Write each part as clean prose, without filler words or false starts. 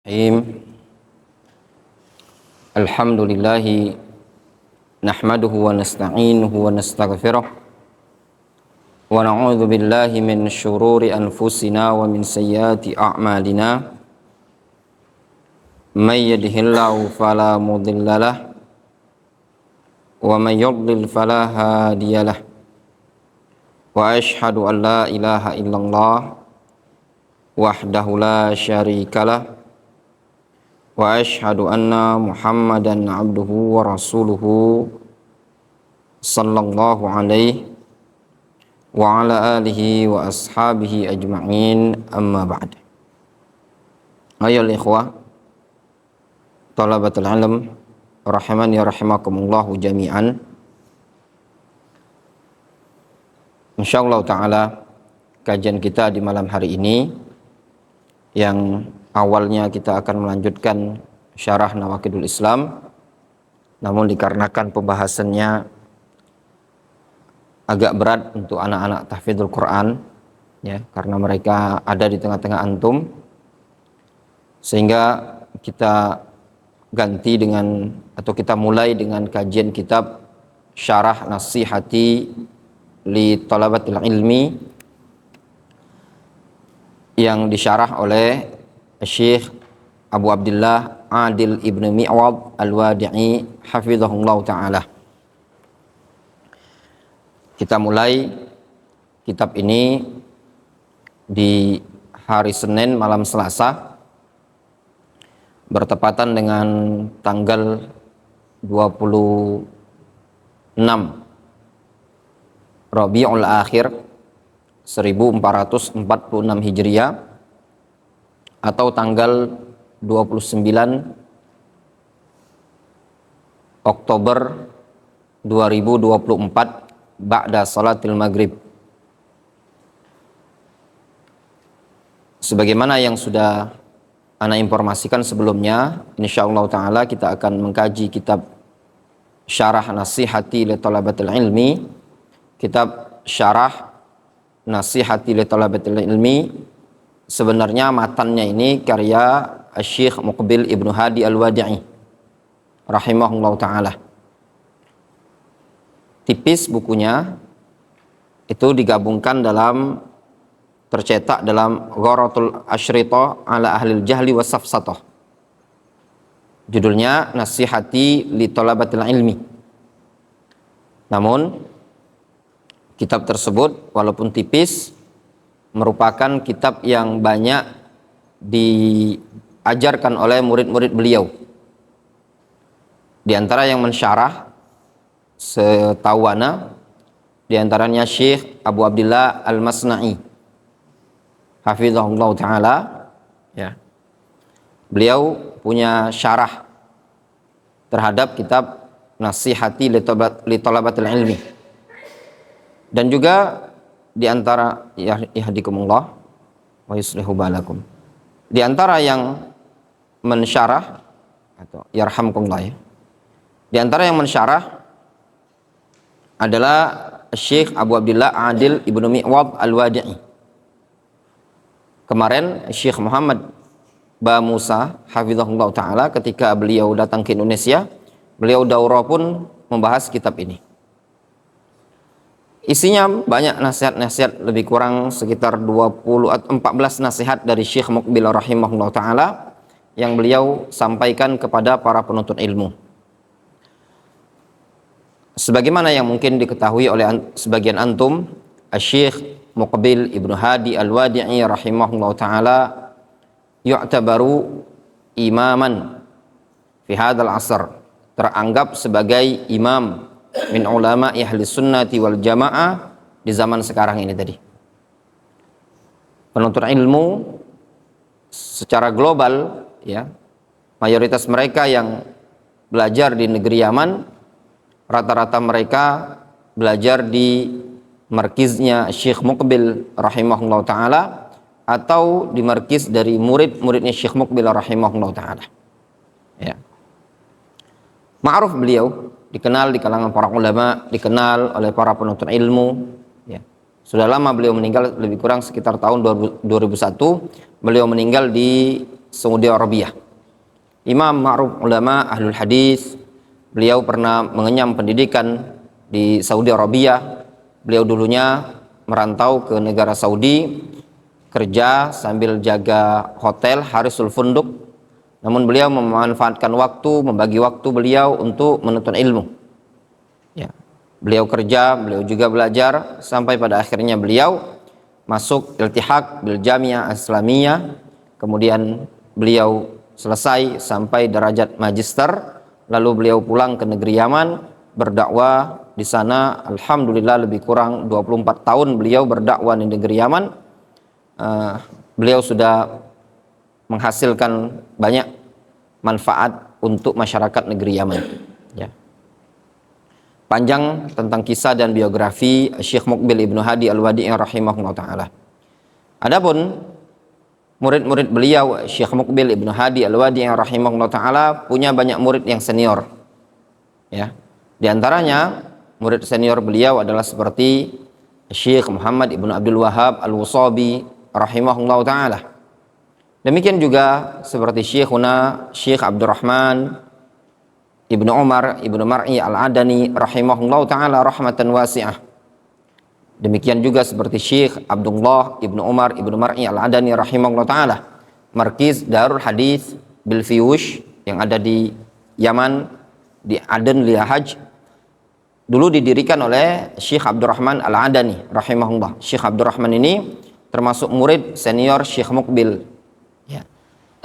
Bismillahirrahmanirrahim. Alhamdulillahi nahmaduhu wa nasta'inuhu wa nastaghfiruh wa na'udzu billahi min syururi anfusina wa min sayyiati a'malina. May yahdihillahu fala mudhillalah wa may yudlil fala hadiyalah. Wa asyhadu an la ilaha illallah wahdahu la syarikalah wa asyhadu anna Muhammadan abduhu wa rasuluhu sallallahu alaihi wa ala alihi wa ashabihi ajma'in, amma ba'd. Ayyuhal ikhwah talabatul ilm rahimani rahimakumullahu jami'an. Insyaallah ta'ala kajian kita di malam hari ini yang awalnya kita akan melanjutkan syarah Nawaqidul Islam, namun dikarenakan pembahasannya agak berat untuk anak-anak tahfidzul Quran, ya, karena mereka ada di tengah-tengah antum, sehingga kita ganti dengan atau kita mulai dengan kajian kitab Syarah Nasihati li Talabatil Ilmi yang disyarah oleh Syekh Abu Abdullah Adil Ibn Mi'wad Al-Wadi'i hafizahullah ta'ala. Kita mulai kitab ini di hari Senin malam Selasa, bertepatan dengan tanggal 26 Rabiul Akhir 1446 Hijriah atau tanggal 29 Oktober 2024 ba'da salatil maghrib. Sebagaimana yang sudah ana informasikan sebelumnya, insyaallah ta'ala kita akan mengkaji kitab Syarah Nasihati li Talabatil Ilmi. Kitab Syarah Nasihati li Talabatil Ilmi, sebenarnya matannya ini karya Syekh Muqbil Ibnu Hadi Al-Wadi'i rahimahullah ta'ala. Tipis bukunya, itu digabungkan dalam, tercetak dalam Gharatul Asyrita ala Ahlil Jahli wa Safsatah. Judulnya Nasihati li Talabatil Ilmi. Namun kitab tersebut walaupun tipis merupakan kitab yang banyak diajarkan oleh murid-murid beliau. Di antara yang mensyarah setahu ana, di antaranya Syekh Abu Abdullah Al-Masna'i hafizahullah ta'ala, ya. Beliau punya syarah terhadap kitab Nasihati li Talabatil Ilmi. Dan juga di antara yahdikumullah wa yuslihu balakum, di antara yang mensyarah atau yarhamkumullah, ya, di antara yang mensyarah adalah Syekh Abu Abdullah Adil Ibnu Mi'wad Al-Wadi'i. Kemarin Syekh Muhammad Ba Musa hafizahullah ta'ala ketika beliau datang ke Indonesia, beliau daurah pun membahas kitab ini. Isinya banyak nasihat-nasihat, lebih kurang sekitar 20 atau 14 nasihat dari Syekh Muqbil rahimahullah ta'ala yang beliau sampaikan kepada para penuntut ilmu. Sebagaimana yang mungkin diketahui oleh sebagian antum, Syekh Muqbil Ibnu Hadi Al-Wadi'i rahimahullah ta'ala yu'tabaru imaman fi hadzal asr, teranggap sebagai imam min ulama ahli sunnati wal jamaah di zaman sekarang ini tadi. Penuntut ilmu secara global, ya, mayoritas mereka yang belajar di negeri Yaman, rata-rata mereka belajar di markiznya Syekh Muqbil rahimahullah ta'ala atau di markiz dari murid-muridnya Syekh Muqbil rahimahullah ta'ala, ya. Ma'ruf beliau, dikenal di kalangan para ulama, dikenal oleh para penuntut ilmu, ya. Sudah lama beliau meninggal, lebih kurang sekitar tahun 2001 beliau meninggal di Saudi Arabia. Imam ma'ruf ulama ahlul hadis, beliau pernah mengenyam pendidikan di Saudi Arabia. Beliau dulunya merantau ke negara Saudi, kerja sambil jaga hotel Harisul Funduk. Namun beliau memanfaatkan waktu, membagi waktu beliau untuk menuntut ilmu. Ya. Beliau kerja, beliau juga belajar, sampai pada akhirnya beliau masuk iltihaq bil Jamiah Islamiyah. Kemudian beliau selesai sampai derajat magister, lalu beliau pulang ke negeri Yaman, berdakwah di sana. Alhamdulillah lebih kurang 24 tahun beliau berdakwah di negeri Yaman. Beliau sudah menghasilkan banyak manfaat untuk masyarakat negeri Yaman. Ya. Panjang tentang kisah dan biografi Syekh Muqbil Ibnu Hadi Al-Wadi'i rahimahullah ta'ala. Adapun murid-murid beliau, Syekh Muqbil Ibnu Hadi Al-Wadi'i rahimahullah ta'ala punya banyak murid yang senior. Ya. Di antaranya murid senior beliau adalah seperti Syekh Muhammad Ibnu Abdul Wahhab Al-Wasabi rahimahullah ta'ala. Demikian juga seperti Syekh Abdurrahman Ibnu Umar Ibnu Mar'i Al-Adani rahimahullah ta'ala rahmatan wasi'ah. Demikian juga seperti Syekh Abdullah Ibnu Umar Ibnu Mar'i Al-Adani rahimahullah ta'ala, Markiz Darul Hadis Bil Fiyush yang ada di Yaman, di Aden Liyahaj, dulu didirikan oleh Syekh Abdurrahman Al-Adani rahimahullah. Syekh Abdurrahman ini termasuk murid senior Syekh Muqbil. Ya.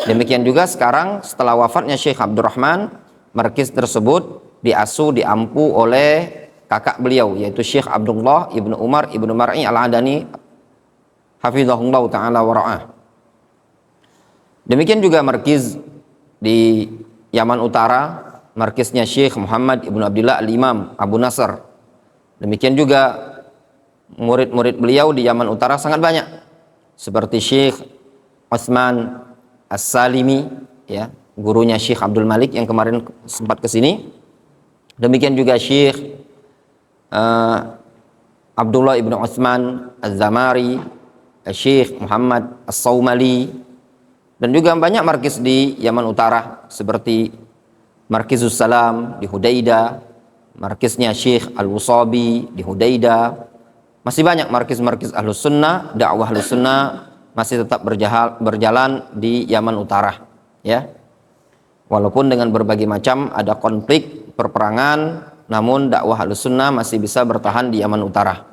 Demikian juga sekarang setelah wafatnya Syekh Abdurrahman, markiz tersebut diasuh, diampu oleh kakak beliau, yaitu Syekh Abdullah Ibnu Umar Ibnu Mar'i Al-Adani hafizahullah ta'ala wa ra'ah. Demikian juga markiz di Yaman Utara, markiznya Syekh Muhammad Ibnu Abdullah Al-Imam Abu Nasr. Demikian juga murid-murid beliau di Yaman Utara sangat banyak, seperti Syekh Utsman As-Salimi, ya, gurunya Syekh Abdul Malik yang kemarin sempat ke sini. Demikian juga Syekh Abdullah Ibnu Utsman Az-Zamari, Syekh Muhammad As-Saumali, dan juga banyak markiz di Yaman Utara seperti Markizus Salam di Hudaida, markiznya Syekh Al-Wasabi di Hudaida. Masih banyak markiz-markiz Ahlus Sunnah, dakwah Ahlus Sunnah masih tetap berjalan di Yaman Utara, ya. Walaupun dengan berbagai macam ada konflik, perperangan, namun dakwah Ahlus Sunnah masih bisa bertahan di Yaman Utara.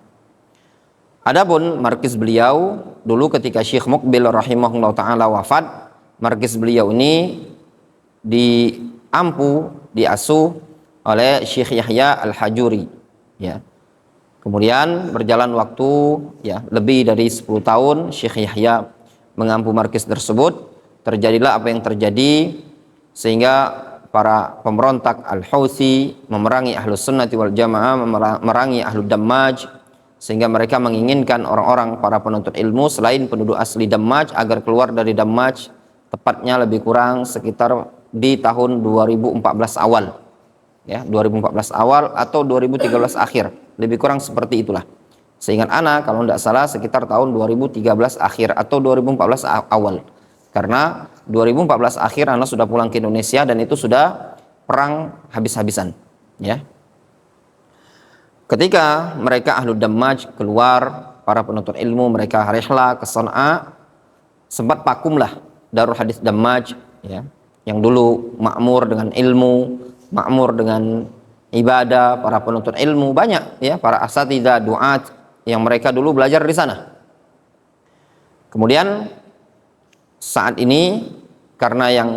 Adapun markiz beliau dulu ketika Syekh Muqbil rahimahullah ta'ala wafat, markiz beliau ini diampu, diasuh oleh Syekh Yahya Al-Hajuri, ya. Kemudian berjalan waktu, ya, lebih dari 10 tahun Syekh Yahya mengampu markiz tersebut. Terjadilah apa yang terjadi, sehingga para pemberontak Al-Houthi memerangi Ahlus Sunnati wal Jamaah, memerangi Ahlud Dammaj, sehingga mereka menginginkan orang-orang para penuntut ilmu selain penduduk asli Dammaj agar keluar dari Dammaj, tepatnya lebih kurang sekitar di tahun 2014 awal, ya, 2014 awal atau 2013 akhir, lebih kurang seperti itulah. Seingat ana kalau tidak salah sekitar tahun 2013 akhir atau 2014 awal. Karena 2014 akhir ana sudah pulang ke Indonesia dan itu sudah perang habis-habisan, ya. Ketika mereka Ahlud Dammaj keluar, para penuntut ilmu mereka rihla ke Sana'a, sempat vakumlah Darul Hadis Dammaj, ya, yang dulu makmur dengan ilmu, makmur dengan ibadah, para penuntut ilmu banyak, ya, para asatidzah, duat yang mereka dulu belajar di sana. Kemudian saat ini karena yang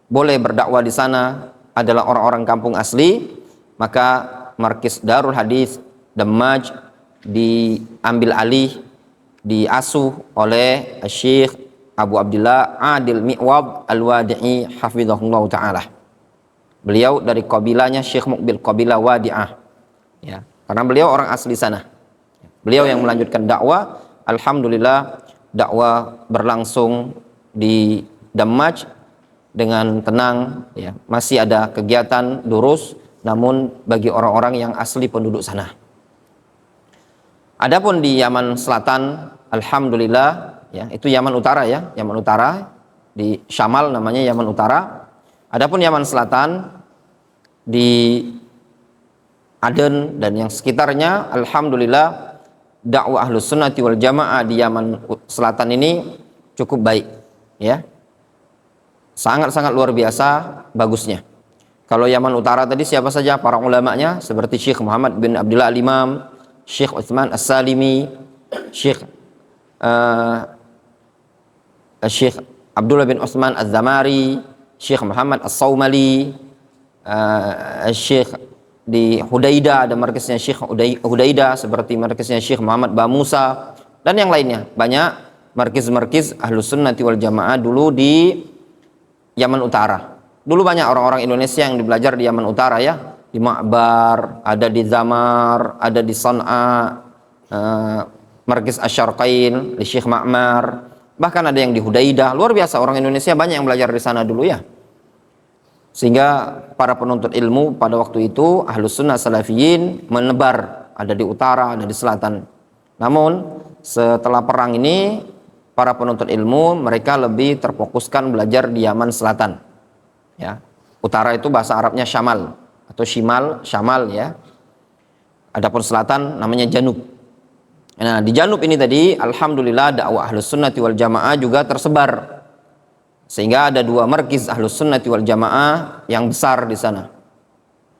boleh berdakwah di sana adalah orang-orang kampung asli, maka markiz Darul Hadis Dammaj diambil alih, diasuh oleh Syekh Abu Abdullah Adil Mi'wad Al-Wadi'i hafizahullah ta'ala. Beliau dari kabilahnya Syekh Muqbil, kabilah Wadi'ah, ya, karena beliau orang asli sana. Beliau yang melanjutkan dakwah. Alhamdulillah dakwah berlangsung di Dammaj dengan tenang, ya. Masih ada kegiatan durus, namun bagi orang-orang yang asli penduduk sana. Adapun di Yaman Selatan, alhamdulillah, ya, itu Yaman Utara, ya, Yaman Utara. di Syamal namanya Yaman Utara. Adapun Yaman Selatan di Aden dan yang sekitarnya, alhamdulillah dakwah Ahlus Sunnati wal Jamaah di Yaman Selatan ini cukup baik, ya. Sangat-sangat luar biasa bagusnya. Kalau Yaman Utara tadi siapa saja para ulamanya seperti Syekh Muhammad bin Abdullah Al-Imam, Syekh Utsman As-Salimi, Syekh Syekh Abdullah bin Utsman Az-Zamari, Syekh Muhammad As-Saumali, Syekh di Hudaidah ada markasnya Syekh Hudaidah seperti markasnya Syekh Muhammad Bamusa dan yang lainnya. Banyak markis-markis Ahlus Sunnati wal Jamaah dulu di Yaman Utara. Dulu banyak orang-orang Indonesia yang belajar di Yaman Utara, ya. Di Ma'bar, ada di Zamar, ada di San'a, markis Asy-Syarqain di Syekh Ma'mar, bahkan ada yang di Hudaidah. Luar biasa, orang Indonesia banyak yang belajar di sana dulu, ya. Sehingga para penuntut ilmu pada waktu itu Ahlus Sunnah Salafiyin menebar, ada di utara, ada di selatan. Namun setelah perang ini para penuntut ilmu mereka lebih terfokuskan belajar di Yaman Selatan, ya. Utara itu bahasa Arabnya Syamal atau Shimal, Syamal, ya. Adapun selatan namanya Janub. Nah, di Janub ini tadi alhamdulillah dakwah Ahlus Sunnati wal Jamaah juga tersebar. Sehingga ada dua markiz Ahlus Sunnati wal Jamaah yang besar di sana.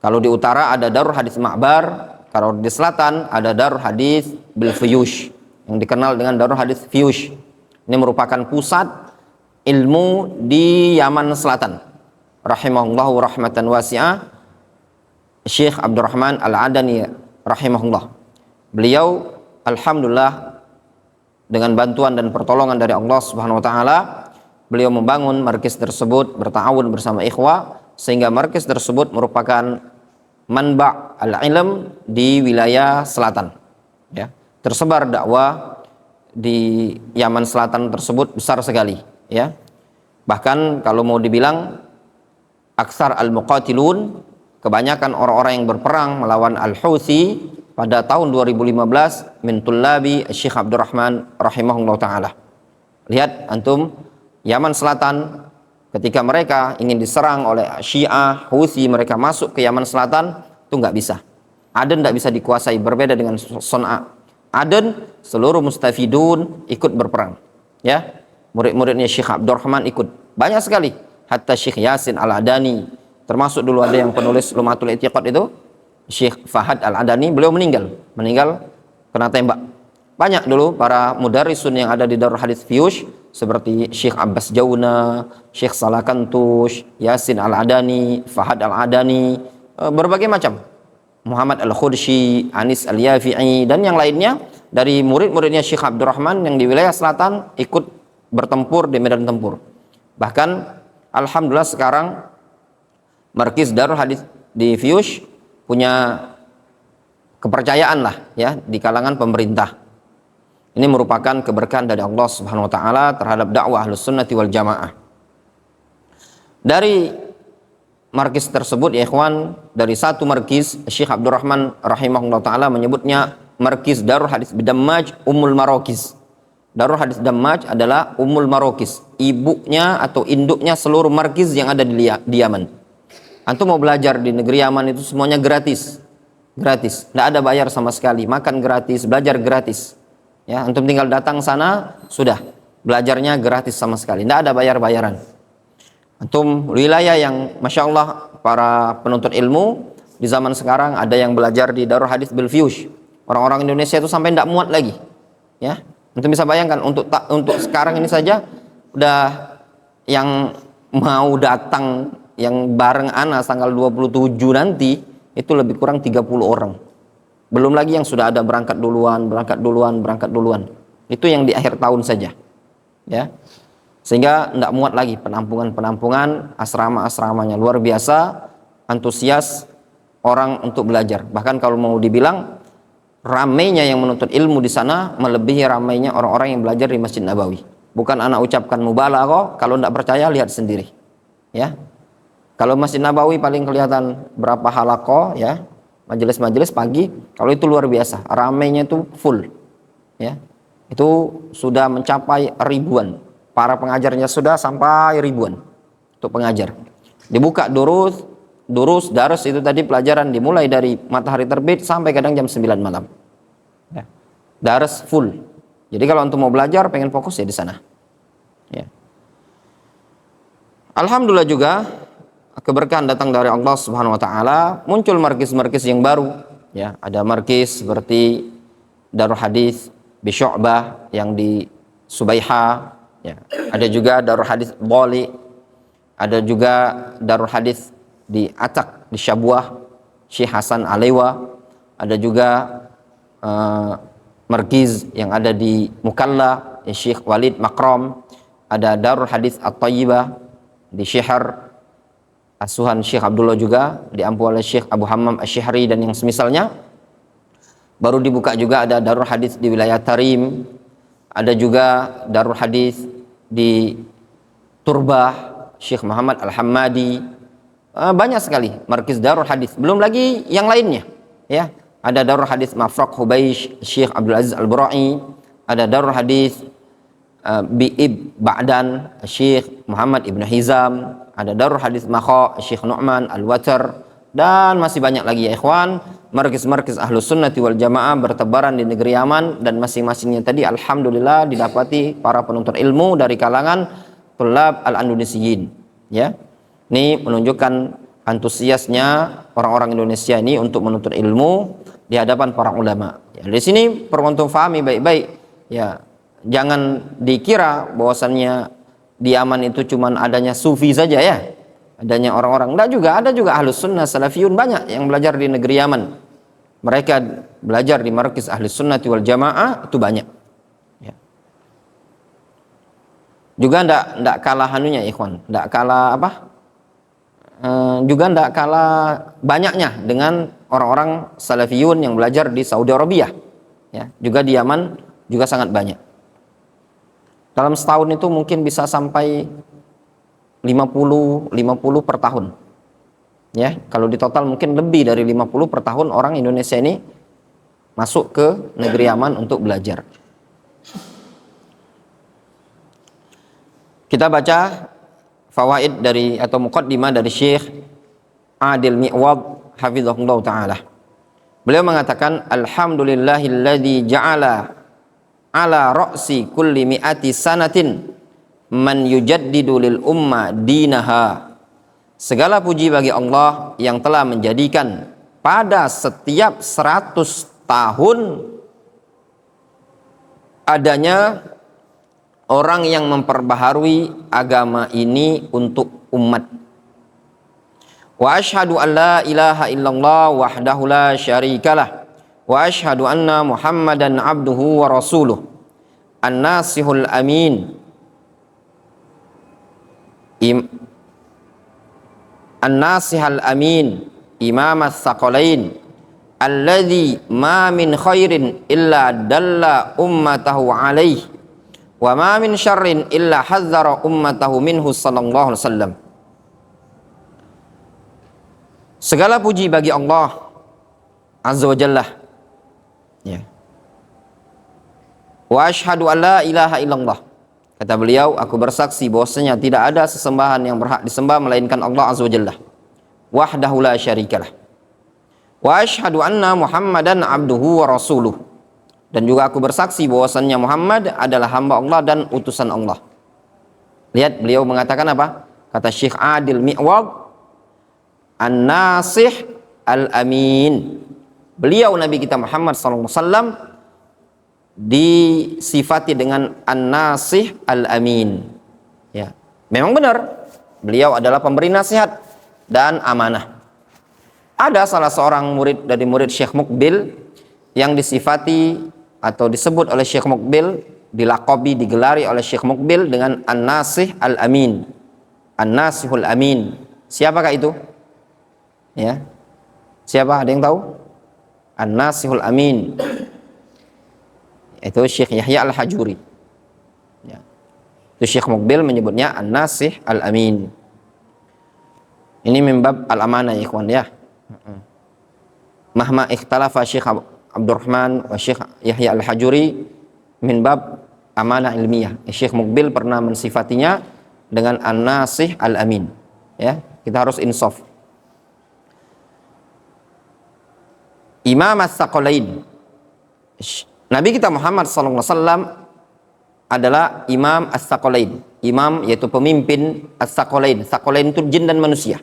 Kalau di utara ada Darul Hadis Ma'bar, kalau di selatan ada Darul Hadis Bil Fiyush yang dikenal dengan Darul Hadis Fiyush. Ini merupakan pusat ilmu di Yaman Selatan. Rahimahullahu rahmatan wasi'ah, Syekh Abdurrahman Al-Adani rahimahullah. Beliau alhamdulillah dengan bantuan dan pertolongan dari Allah Subhanahu wa taala, beliau membangun markis tersebut, bertawun bersama ikhwah, sehingga markis tersebut merupakan manba' al-ilm di wilayah selatan, ya. Tersebar dakwah di Yaman Selatan tersebut besar sekali, ya. Bahkan kalau mau dibilang aksar al-muqatilun, kebanyakan orang-orang yang berperang melawan al-Houthi pada tahun 2015 min tullabi Syekh Abdurrahman rahimahullah ta'ala. Lihat antum, Yaman Selatan ketika mereka ingin diserang oleh Syiah, Houthi, mereka masuk ke Yaman Selatan, itu nggak bisa. Aden nggak bisa dikuasai, berbeda dengan Son'a. Aden seluruh mustafidun ikut berperang, ya. Murid-muridnya Syekh Abdurrahman ikut, banyak sekali. Hatta Syekh Yasin Al-Adani, termasuk dulu ada yang penulis Lumatul I'tiqad itu, Syekh Fahad Al-Adani, beliau meninggal kena tembak. Banyak dulu para mudarrisun yang ada di Darul Hadis Fiyush seperti Syekh Abbas Jauna, Syekh Salakantush, Yasin Al-Adani, Fahad Al-Adani, berbagai macam, Muhammad Al-Khudshi, Anis Al-Yafi'i, dan yang lainnya dari murid-muridnya Syekh Abdurrahman yang di wilayah selatan ikut bertempur di medan tempur. Bahkan alhamdulillah sekarang markis Darul Hadis di Fiyush punya kepercayaan lah, ya, di kalangan pemerintah. Ini merupakan keberkahan dari Allah Subhanahu wa taala terhadap dakwah Ahlus Sunnati wal Jamaah. Dari markis tersebut, ya ikhwan, dari satu markis Syekh Abdurrahman rahimahullah taala menyebutnya markis Darul Hadis Dammaj Ummul Marokis. Darul Hadis Dammaj adalah Ummul Marokis, ibunya atau induknya seluruh markis yang ada di Yaman. Antum mau belajar di negeri Yaman itu semuanya gratis, tidak ada bayar sama sekali, makan gratis, belajar gratis, ya. Antum tinggal datang sana, sudah belajarnya gratis sama sekali, tidak ada bayar-bayaran. Antum wilayah yang masya Allah para penuntut ilmu di zaman sekarang ada yang belajar di Darul Hadis Bil Fiyush. Orang-orang Indonesia itu sampai tidak muat lagi, ya. Antum bisa bayangkan untuk sekarang ini saja udah yang mau datang yang bareng ana tanggal 27 nanti itu lebih kurang 30 orang. Belum lagi yang sudah ada berangkat duluan. Itu yang di akhir tahun saja, ya. Sehingga tidak muat lagi penampungan, asrama-asramanya luar biasa, antusias orang untuk belajar. Bahkan kalau mau dibilang ramainya yang menuntut ilmu di sana melebihi ramainya orang-orang yang belajar di Masjid Nabawi. Bukan anak ucapkan mubalaghah, kalau tidak percaya lihat sendiri, ya. Kalau Masjid Nabawi paling kelihatan berapa halaqah, ya, majelis-majelis pagi, kalau itu luar biasa, ramainya itu full, ya. Itu sudah mencapai ribuan, para pengajarnya sudah sampai ribuan untuk pengajar. Dibuka darus itu tadi pelajaran dimulai dari matahari terbit sampai kadang jam 9 malam. Ya. Darus full. Jadi kalau untuk mau belajar pengen fokus ya di sana. Ya. Alhamdulillah juga keberkahan datang dari Allah Subhanahu wa taala, muncul markis-markis yang baru, ya. Ada markis seperti Darul Hadis di Syu'bah yang di Subaiha, ya. Ada juga Darul Hadis Bali, ada juga Darul Hadis di Acak di Syabuah, Syekh Hasan Alewa, ada juga markis yang ada di Mukalla, ya, Syekh Walid Makram, ada Darul Hadis At-Tayyibah di Syiar asuhan Syekh Abdullah juga, diampu oleh Syekh Abu Hammam Asy-Syihri dan yang semisalnya. Baru dibuka juga ada Darul Hadis di wilayah Tarim, ada juga Darul Hadis di Turbah, Syekh Muhammad Al-Hammadi. Banyak sekali markis Darul Hadis, belum lagi yang lainnya, ya. Ada Darul Hadis Mafraq Hubeish, Syekh Abdul Aziz Al-Burai, ada Darul Hadis Bi'ib Ba'dan, Syekh Muhammad Ibn Hizam, ada Darul Hadis Makha, Syekh Nu'man Al-Watar, dan masih banyak lagi ya ikhwan. Markis-markis Ahlus Sunnati wal Jamaah bertebaran di negeri Yaman, dan masing-masingnya tadi alhamdulillah didapati para penuntut ilmu dari kalangan Tulab Al-Indonesiyin, ya. Ini menunjukkan antusiasnya orang-orang Indonesia ini untuk menuntut ilmu di hadapan para ulama. Ya, di sini perlu untuk fahami baik-baik, ya. Jangan dikira bahwasannya di Yaman itu cuman adanya sufi saja, ya. Adanya orang-orang. Enggak juga, ada juga Ahlus Sunnah Salafiyun banyak yang belajar di negeri Yaman. Mereka belajar di markis Ahlus Sunnati wal Jamaah itu banyak. Ya. Juga enggak kalah hanunya ikhwan, enggak kalah apa? Juga enggak kalah banyaknya dengan orang-orang Salafiyun yang belajar di Saudi Arabia. Ya, juga di Yaman juga sangat banyak. Dalam setahun itu mungkin bisa sampai 50 per tahun. Ya, kalau di total mungkin lebih dari 50 per tahun orang Indonesia ini masuk ke negeri Yaman untuk belajar. Kita baca fawaid dari atau muqaddimah dari Syekh Adil Mi'wad hafizahullah taala. Beliau mengatakan alhamdulillahilladzi ja'ala ala ra'si kulli mi'ati sanatin man yujaddidu lil umma dinaha. Segala puji bagi Allah yang telah menjadikan pada setiap 100 tahun adanya orang yang memperbaharui agama ini untuk umat. Wa asyhadu an la ilaha illallah wahdahu la syarikalah wa asyhadu anna Muhammadan abduhu wa rasuluh an-nasihul amin an-nasihal amin imam as-saqalain alladhi ma min khairin illa dalla ummatahu alaih wa ma min syarrin illa hadzara ummatahu minhu sallallahu alaihi wasallam. Segala puji bagi Allah azza wa jalla, ya. Wa asyhadu an la ilaha illallah. Kata beliau, aku bersaksi bahwasanya tidak ada sesembahan yang berhak disembah melainkan Allah azza wa jalla. Wahdahu la syarikalah. Wa asyhadu anna Muhammadan abduhu wa rasuluh. Dan juga aku bersaksi bahwasanya Muhammad adalah hamba Allah dan utusan Allah. Lihat beliau mengatakan apa? Kata Syekh Adil Mi'wad, an-nasih al-amin. Beliau Nabi kita Muhammad SAW disifati dengan an-nasih al-amin. Ya, memang benar. Beliau adalah pemberi nasihat dan amanah. Ada salah seorang murid dari murid Syekh Muqbil yang disifati atau disebut oleh Syekh Muqbil, dilaqabi, digelari oleh Syekh Muqbil dengan an-nasih al-amin. An-nasihul amin. Siapakah itu? Ya. Siapa? Ada yang tahu? An-nasihul amin. Itu Syekh Yahya Al-Hajuri. Ya. Itu Syekh Muqbil menyebutnya an-nasih al-amin. Ini mimbab al-amanah ya ikhwan, ya. Mahma ikhtalafa Syekh Abdurrahman wa Syekh Yahya Al-Hajuri min bab amanah ilmiah. Syekh Muqbil pernah mensifatinya dengan an-nasih al-amin. Ya, kita harus insaf. Imam as-Saqalain. Nabi kita Muhammad SAW adalah Imam as-Saqalain. Imam yaitu pemimpin as-Saqalain. Saqalain itu jin dan manusia.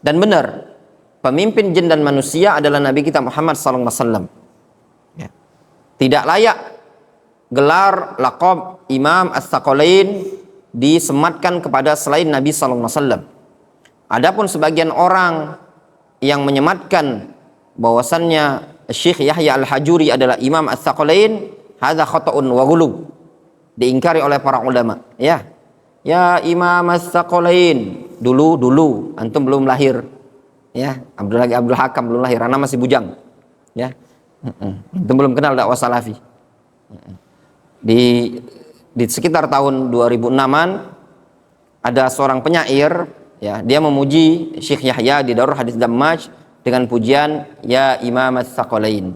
Dan benar, pemimpin jin dan manusia adalah Nabi kita Muhammad SAW. Ya. Tidak layak gelar laqab Imam as-Saqalain disematkan kepada selain Nabi SAW. Adapun sebagian orang yang menyematkan bahwasannya Syekh Yahya Al-Hajuri adalah Imam as-Saqalain, hadza khata'un wa ghulu. Diingkari oleh para ulama. Ya Imam as-Saqalain, dulu antum belum lahir. Ya, Abdul Hakam belum lahir, ana masih bujang. Ya. Antum belum kenal dakwah salafi. Di sekitar tahun 2006-an ada seorang penyair, ya, dia memuji Syekh Yahya di Darul Hadis Dammaj dengan pujian ya Imam as-Saqalain.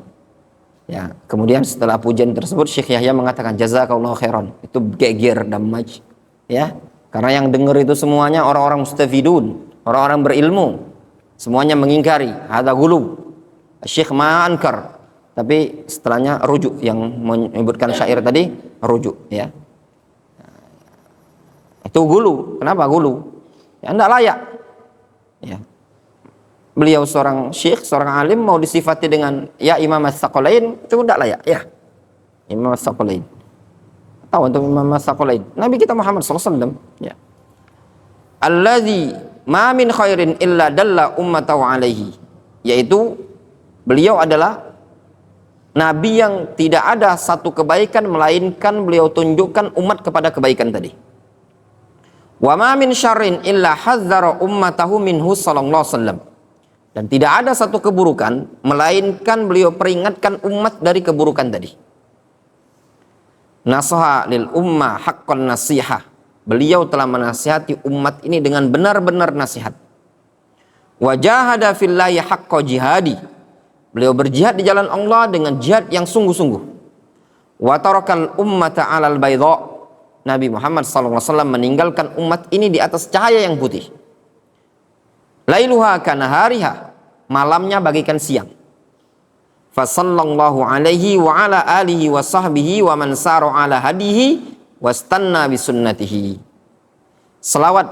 Ya, kemudian setelah pujian tersebut Syekh Yahya mengatakan jazakallahu khairan. Itu geger Dammaj. Ya, karena yang dengar itu semuanya orang-orang mustafidun, orang-orang berilmu. Semuanya mengingkari, hadza ghulu. Syekh ma'ankar. Tapi setelahnya rujuk, yang menyebutkan syair tadi rujuk, ya. Itu ghulu. Kenapa ghulu? Ya, enggak layak. Ya. Beliau seorang syekh, seorang alim mau disifati dengan ya Imam as-Saqalain, itu tidak layak, ya. Imam as-Saqalain. Tahu untuk Imam as-Saqalain? Nabi kita Muhammad SAW, ya. Allazi ma min khairin illa dalla ummatahu alaihi. Yaitu beliau adalah nabi yang tidak ada satu kebaikan melainkan beliau tunjukkan umat kepada kebaikan tadi. Wa ma min syarrin illa hazzara ummatahu minhu sallallahu alaihi wasallam. Dan tidak ada satu keburukan melainkan beliau peringatkan umat dari keburukan tadi. Nasaha lil ummah haqqan nasihah. Beliau telah menasihati umat ini dengan benar-benar nasihat. Wa jahada fillahi haqqa jihadi. Beliau berjihad di jalan Allah dengan jihad yang sungguh-sungguh. Wa tarakal ummata 'alal baydha. Nabi Muhammad SAW meninggalkan umat ini di atas cahaya yang putih. Lailuha kanahariha, malamnya bagaikan siang. Fasallallahu alaihi wa ala alihi wa sahbihi wa man sara ala hadihi wastanna bisunnatihi. Selawat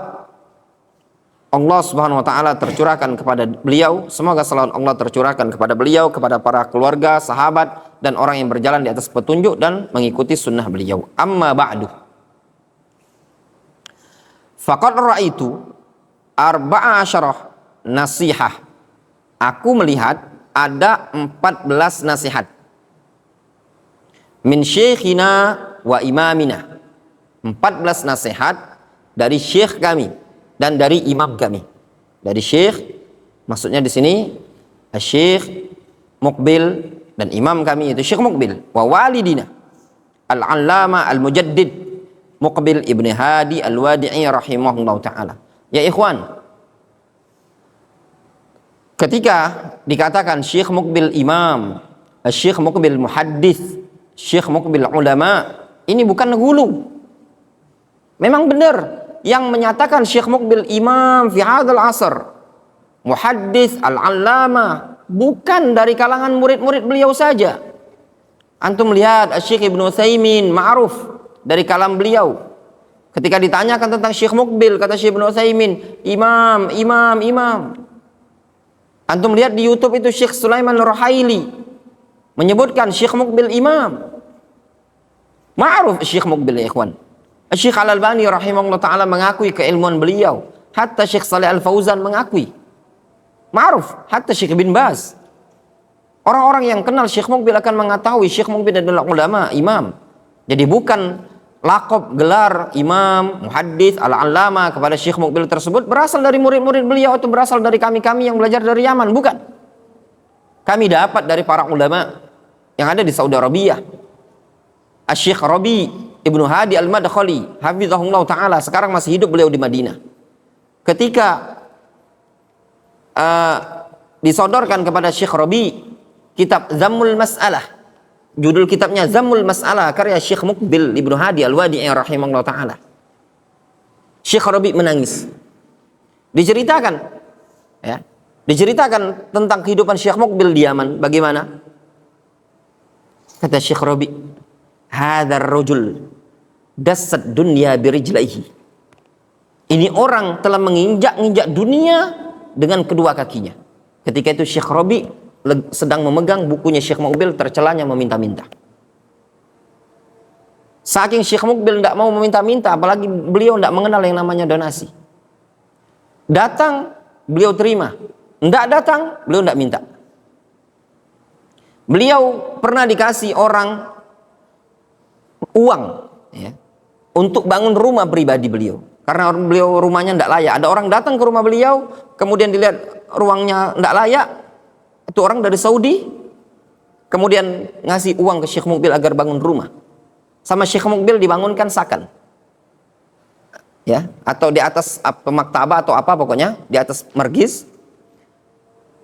Allah Subhanahu wa taala tercurahkan kepada beliau, semoga selawat Allah tercurahkan kepada beliau, kepada para keluarga, sahabat dan orang yang berjalan di atas petunjuk dan mengikuti sunnah beliau. Amma ba'du. Faqad ra'aitu arba'a asyarah nasihah. Aku melihat ada 14 nasihat min syekhina wa imamina. 14 nasihat dari syekh kami dan dari imam kami. Dari syekh maksudnya di sini Syekh Muqbil, dan imam kami itu Syekh Muqbil, wa walidina al-allama al-mujaddid Muqbil ibn Hadi al-Wadi'i rahimahullah ta'ala. Ya ikhwan, ketika dikatakan Syekh Muqbil imam, Syekh Muqbil muhaddis, Syekh Muqbil ulama, ini bukan ghulu. Memang benar yang menyatakan Syekh Muqbil imam fi hadzal asr, muhaddis al-allama, bukan dari kalangan murid-murid beliau saja. Antum lihat Syekh Ibnu Utsaimin ma'ruf dari kalam beliau. Ketika ditanyakan tentang Syekh Muqbil, kata Syekh Ibnu Utsaimin, imam. Antum lihat di YouTube itu Syekh Sulaiman Ar-Ruhaili menyebutkan Syekh Muqbil imam. Ma'ruf Syekh Muqbil ya ikhwan. Syekh Al-Albani rahimahullah ta'ala mengakui keilmuan beliau. Hatta Syekh Saleh Al-Fauzan mengakui. Ma'ruf, hatta Syekh bin Baz. Orang-orang yang kenal Syekh Muqbil akan mengetahui Syekh Muqbil adalah ulama, imam. Jadi bukan laqab gelar imam, muhaddis, al-allama kepada Syekh Muqbil tersebut berasal dari murid-murid beliau atau berasal dari kami-kami yang belajar dari Yaman, bukan. Kami dapat dari para ulama yang ada di Saudi Arabia. Syekh Rabi Ibnu Hadi Al-Madkhali hafizahullah ta'ala, sekarang masih hidup beliau di Madinah. Ketika disodorkan kepada Syekh Rabi kitab Zammul Mas'alah, Judul kitabnya Zammul Mas'alah, karya Syekh Muqbil Ibnu Hadi Al-Wadi'i rahimahullah ta'ala. Syekh Rabi menangis. Diceritakan, ya, diceritakan tentang kehidupan Syekh Muqbil di Yaman. Bagaimana? Kata Syekh Rabi, "Hadzal rajul dassat dunya birijlaihi." Ini orang telah menginjak-injak dunia dengan kedua kakinya. Ketika itu Syekh Rabi sedang memegang bukunya Syekh Muqbil, tercelanya meminta-minta. Saking Syekh Muqbil tidak mau meminta-minta, apalagi beliau tidak mengenal yang namanya donasi. Datang, beliau terima. Tidak datang, beliau tidak minta. Beliau pernah dikasih orang uang, ya, untuk bangun rumah pribadi beliau. Karena beliau rumahnya tidak layak. Ada orang datang ke rumah beliau, kemudian dilihat ruangnya tidak layak. Itu orang dari Saudi, kemudian ngasih uang ke Syekh Muqbil agar bangun rumah. Sama Syekh Muqbil dibangunkan sakan, ya, atau di atas maktabah atau apa, pokoknya di atas margis.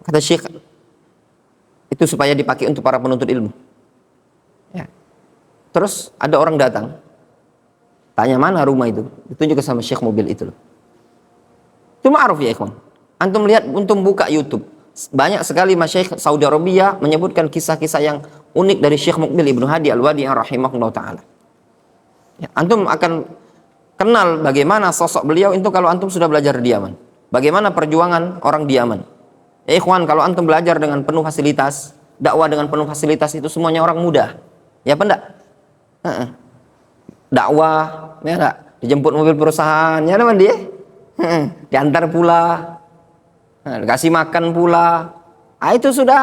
Kata Syekh, itu supaya dipakai untuk para penuntut ilmu, ya. Terus ada orang datang, tanya mana rumah itu, ditunjuk sama Syekh Muqbil itu. Itu ma'ruf ya ikhwan. Antum lihat, antum buka YouTube, banyak sekali masyayikh Saudi Arabia menyebutkan kisah-kisah yang unik dari Syekh Muqbil Ibnu Hadi Al-Wadi'i rahimahullah ta'ala. Ya, antum akan kenal bagaimana sosok beliau itu kalau antum sudah belajar di Yaman. Bagaimana perjuangan orang di Yaman. Ya ikhwan, kalau antum belajar dengan penuh fasilitas, dakwah dengan penuh fasilitas, itu semuanya orang muda. Ya apa enggak? Dakwah, ya enggak? Dijemput mobil perusahaan, ya teman dia. Diantar pula. Dikasih makan pula. Itu sudah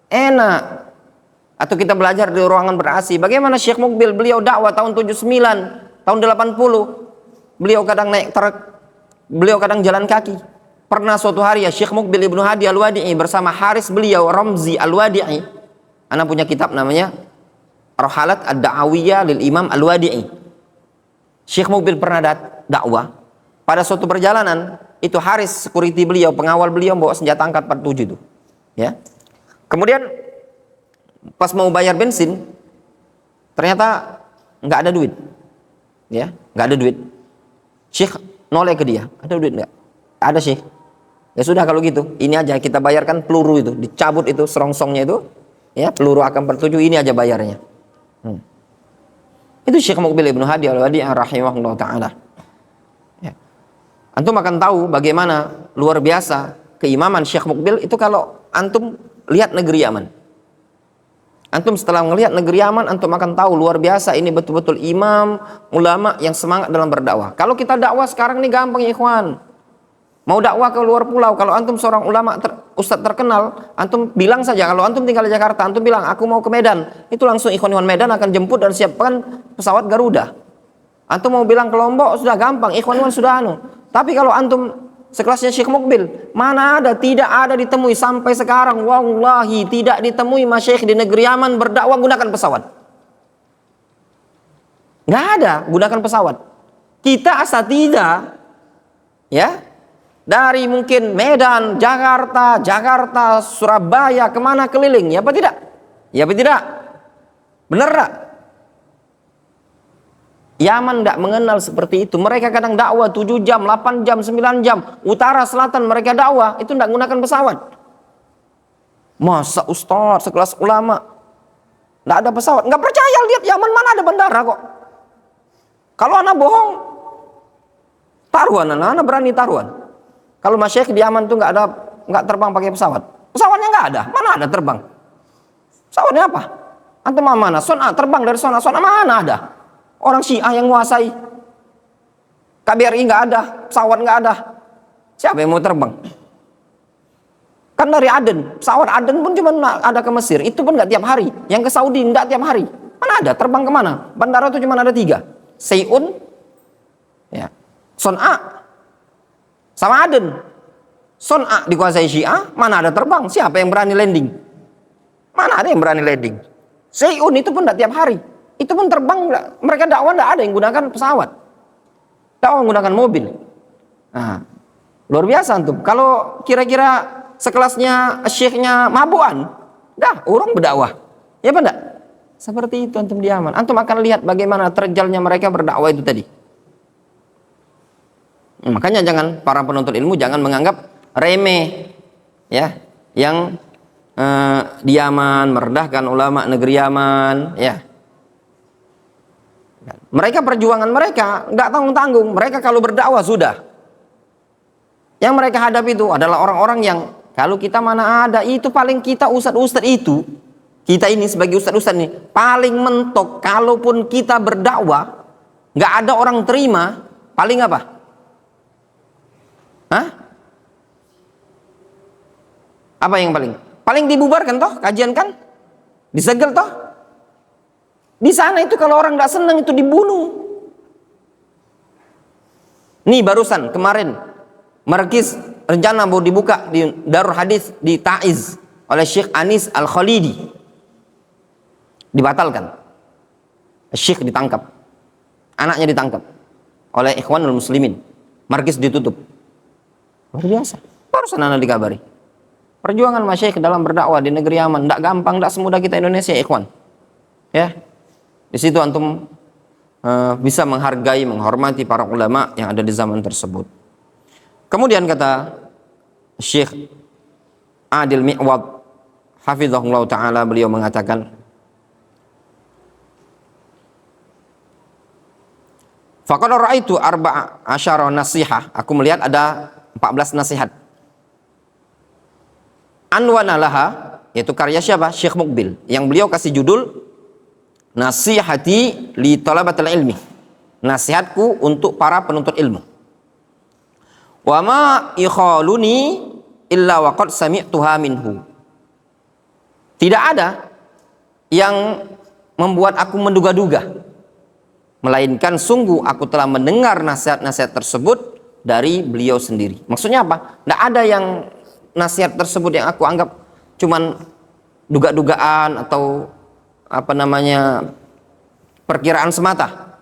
enak. Atau kita belajar di ruangan ber-AC. Bagaimana Syekh Muqbil, beliau dakwah tahun 79, tahun 80. Beliau kadang naik truk, beliau kadang jalan kaki. Pernah suatu hari ya Syekh Muqbil Ibnu Hadi Al-Wadi'i bersama haris beliau Ramzi Al-Wadi'i. Anak punya kitab namanya Rohalat Ad-Da'awiyah lil Imam Al-Wadi'i. Syekh Muqbil pernah dakwah. Pada suatu perjalanan, itu haris security beliau, pengawal beliau bawa senjata angkat 47 itu. Ya. Kemudian pas mau bayar bensin, ternyata nggak ada duit, ya, nggak ada duit. Syekh noleh ke dia, ada duit nggak? Ada Syekh. Ya sudah kalau gitu, ini aja kita bayarkan peluru itu, dicabut itu serongsongnya itu, ya, peluru AK-47, ini aja bayarnya. Itu Syekh Muqbil Ibnu Hadi Al-Wadi'i rahimahullah ta'ala. Ya. Antum akan tahu bagaimana luar biasa keimaman Syekh Muqbil itu kalau antum lihat negeri Yaman. Antum setelah melihat negeri Yaman, antum akan tahu luar biasa ini betul-betul imam, ulama yang semangat dalam berdakwah. Kalau kita dakwah sekarang ini gampang ya ikhwan. Mau dakwah ke luar pulau, kalau antum seorang ulama ustadz terkenal, antum bilang saja, kalau antum tinggal di Jakarta, antum bilang aku mau ke Medan, itu langsung ikhwan Medan akan jemput dan siapkan pesawat Garuda. Antum mau bilang ke Lombok, sudah gampang, ikhwan sudah anu. Tapi kalau antum sekelasnya Syekh Muqbil, mana ada, tidak ada ditemui sampai sekarang, wallahi tidak ditemui masyayikh di negeri Yaman berdakwah gunakan pesawat. Nggak ada gunakan pesawat. Kita asatidzah, ya, dari mungkin Medan, Jakarta, Surabaya, kemana keliling, ya apa tidak? Ya apa tidak? Bener tak? Yaman tidak mengenal seperti itu. Mereka kadang dakwah 7 jam, 8 jam, 9 jam. Utara, selatan mereka dakwah. Itu tidak menggunakan pesawat. Masa ustaz sekelas ulama tidak ada pesawat? Nggak percaya, lihat Yaman mana ada bandara kok. Kalau anak bohong, taruhan, anak berani taruhan. Kalau masyayikh di Yaman itu nggak terbang pakai pesawat. Pesawatnya nggak ada. Mana ada terbang? Pesawatnya apa? Antum mana? Son'a terbang dari Son'a mana ada? Orang Syiah yang menguasai. KBRI nggak ada, pesawat nggak ada. Siapa yang mau terbang? Kan dari Aden, pesawat Aden pun cuma ada ke Mesir. Itu pun nggak tiap hari. Yang ke Saudi nggak tiap hari. Mana ada? Terbang kemana? Bandara itu cuma ada 3. Seyun, ya, Son'a, sama Aden. Son'a dikuasai Syiah, mana ada terbang? Siapa yang berani landing? Mana ada yang berani landing? Seyun itu pun nggak tiap hari. Itu pun terbang, mereka dakwah tidak ada yang gunakan pesawat, dakwah menggunakan mobil. Nah, luar biasa antum. Kalau kira-kira sekelasnya syekhnya Mabuan, dah orang berdakwah. Ya apa enggak? Seperti itu antum di Yaman. Antum akan lihat bagaimana terjalnya mereka berdakwah itu tadi. Makanya jangan, para penuntut ilmu jangan menganggap remeh ya yang di Yaman merendahkan ulama negeri Yaman ya. Mereka perjuangan mereka nggak tanggung-tanggung. Mereka kalau berdakwah sudah. Yang mereka hadapi itu adalah orang-orang yang kalau kita mana ada itu paling kita ustadz-ustadz itu. Kita ini sebagai ustadz-ustadz ini paling mentok. Kalaupun kita berdakwah nggak ada orang terima, paling apa? Hah? Apa yang paling? Paling dibubarkan toh kajian kan? Disegel toh? Di sana itu kalau orang nggak senang itu dibunuh. Nih barusan kemarin markis rencana mau dibuka di Darul Hadis di Taiz oleh Syekh Anis Al-Khalidi. Dibatalkan. Syekh ditangkap. Anaknya ditangkap oleh Ikhwanul Muslimin. Markis ditutup. Luar biasa. Barusan anak dikabari. Perjuangan masyayikh dalam berdakwah di negeri Yaman tidak gampang, tidak semudah kita Indonesia, ikhwan. Ya. Di situ antum bisa menghargai, menghormati para ulama yang ada di zaman tersebut. Kemudian kata Syekh Adil Mi'wad hafizahullah ta'ala, beliau mengatakan, faqad ra'aitu arba'a asyara nasihah, aku melihat ada 14 nasihat. Anwana laha, yaitu karya siapa? Syekh Muqbil, yang beliau kasih judul Nasihati li talabatil ilmi, nasihatku untuk para penuntut ilmu. Wa ma ikhaluni illa waqad sami'tuha minhu. Tidak ada yang membuat aku menduga-duga, melainkan sungguh aku telah mendengar nasihat-nasihat tersebut dari beliau sendiri. Maksudnya apa? Tidak ada yang nasihat tersebut yang aku anggap cuman duga-dugaan atau perkiraan semata.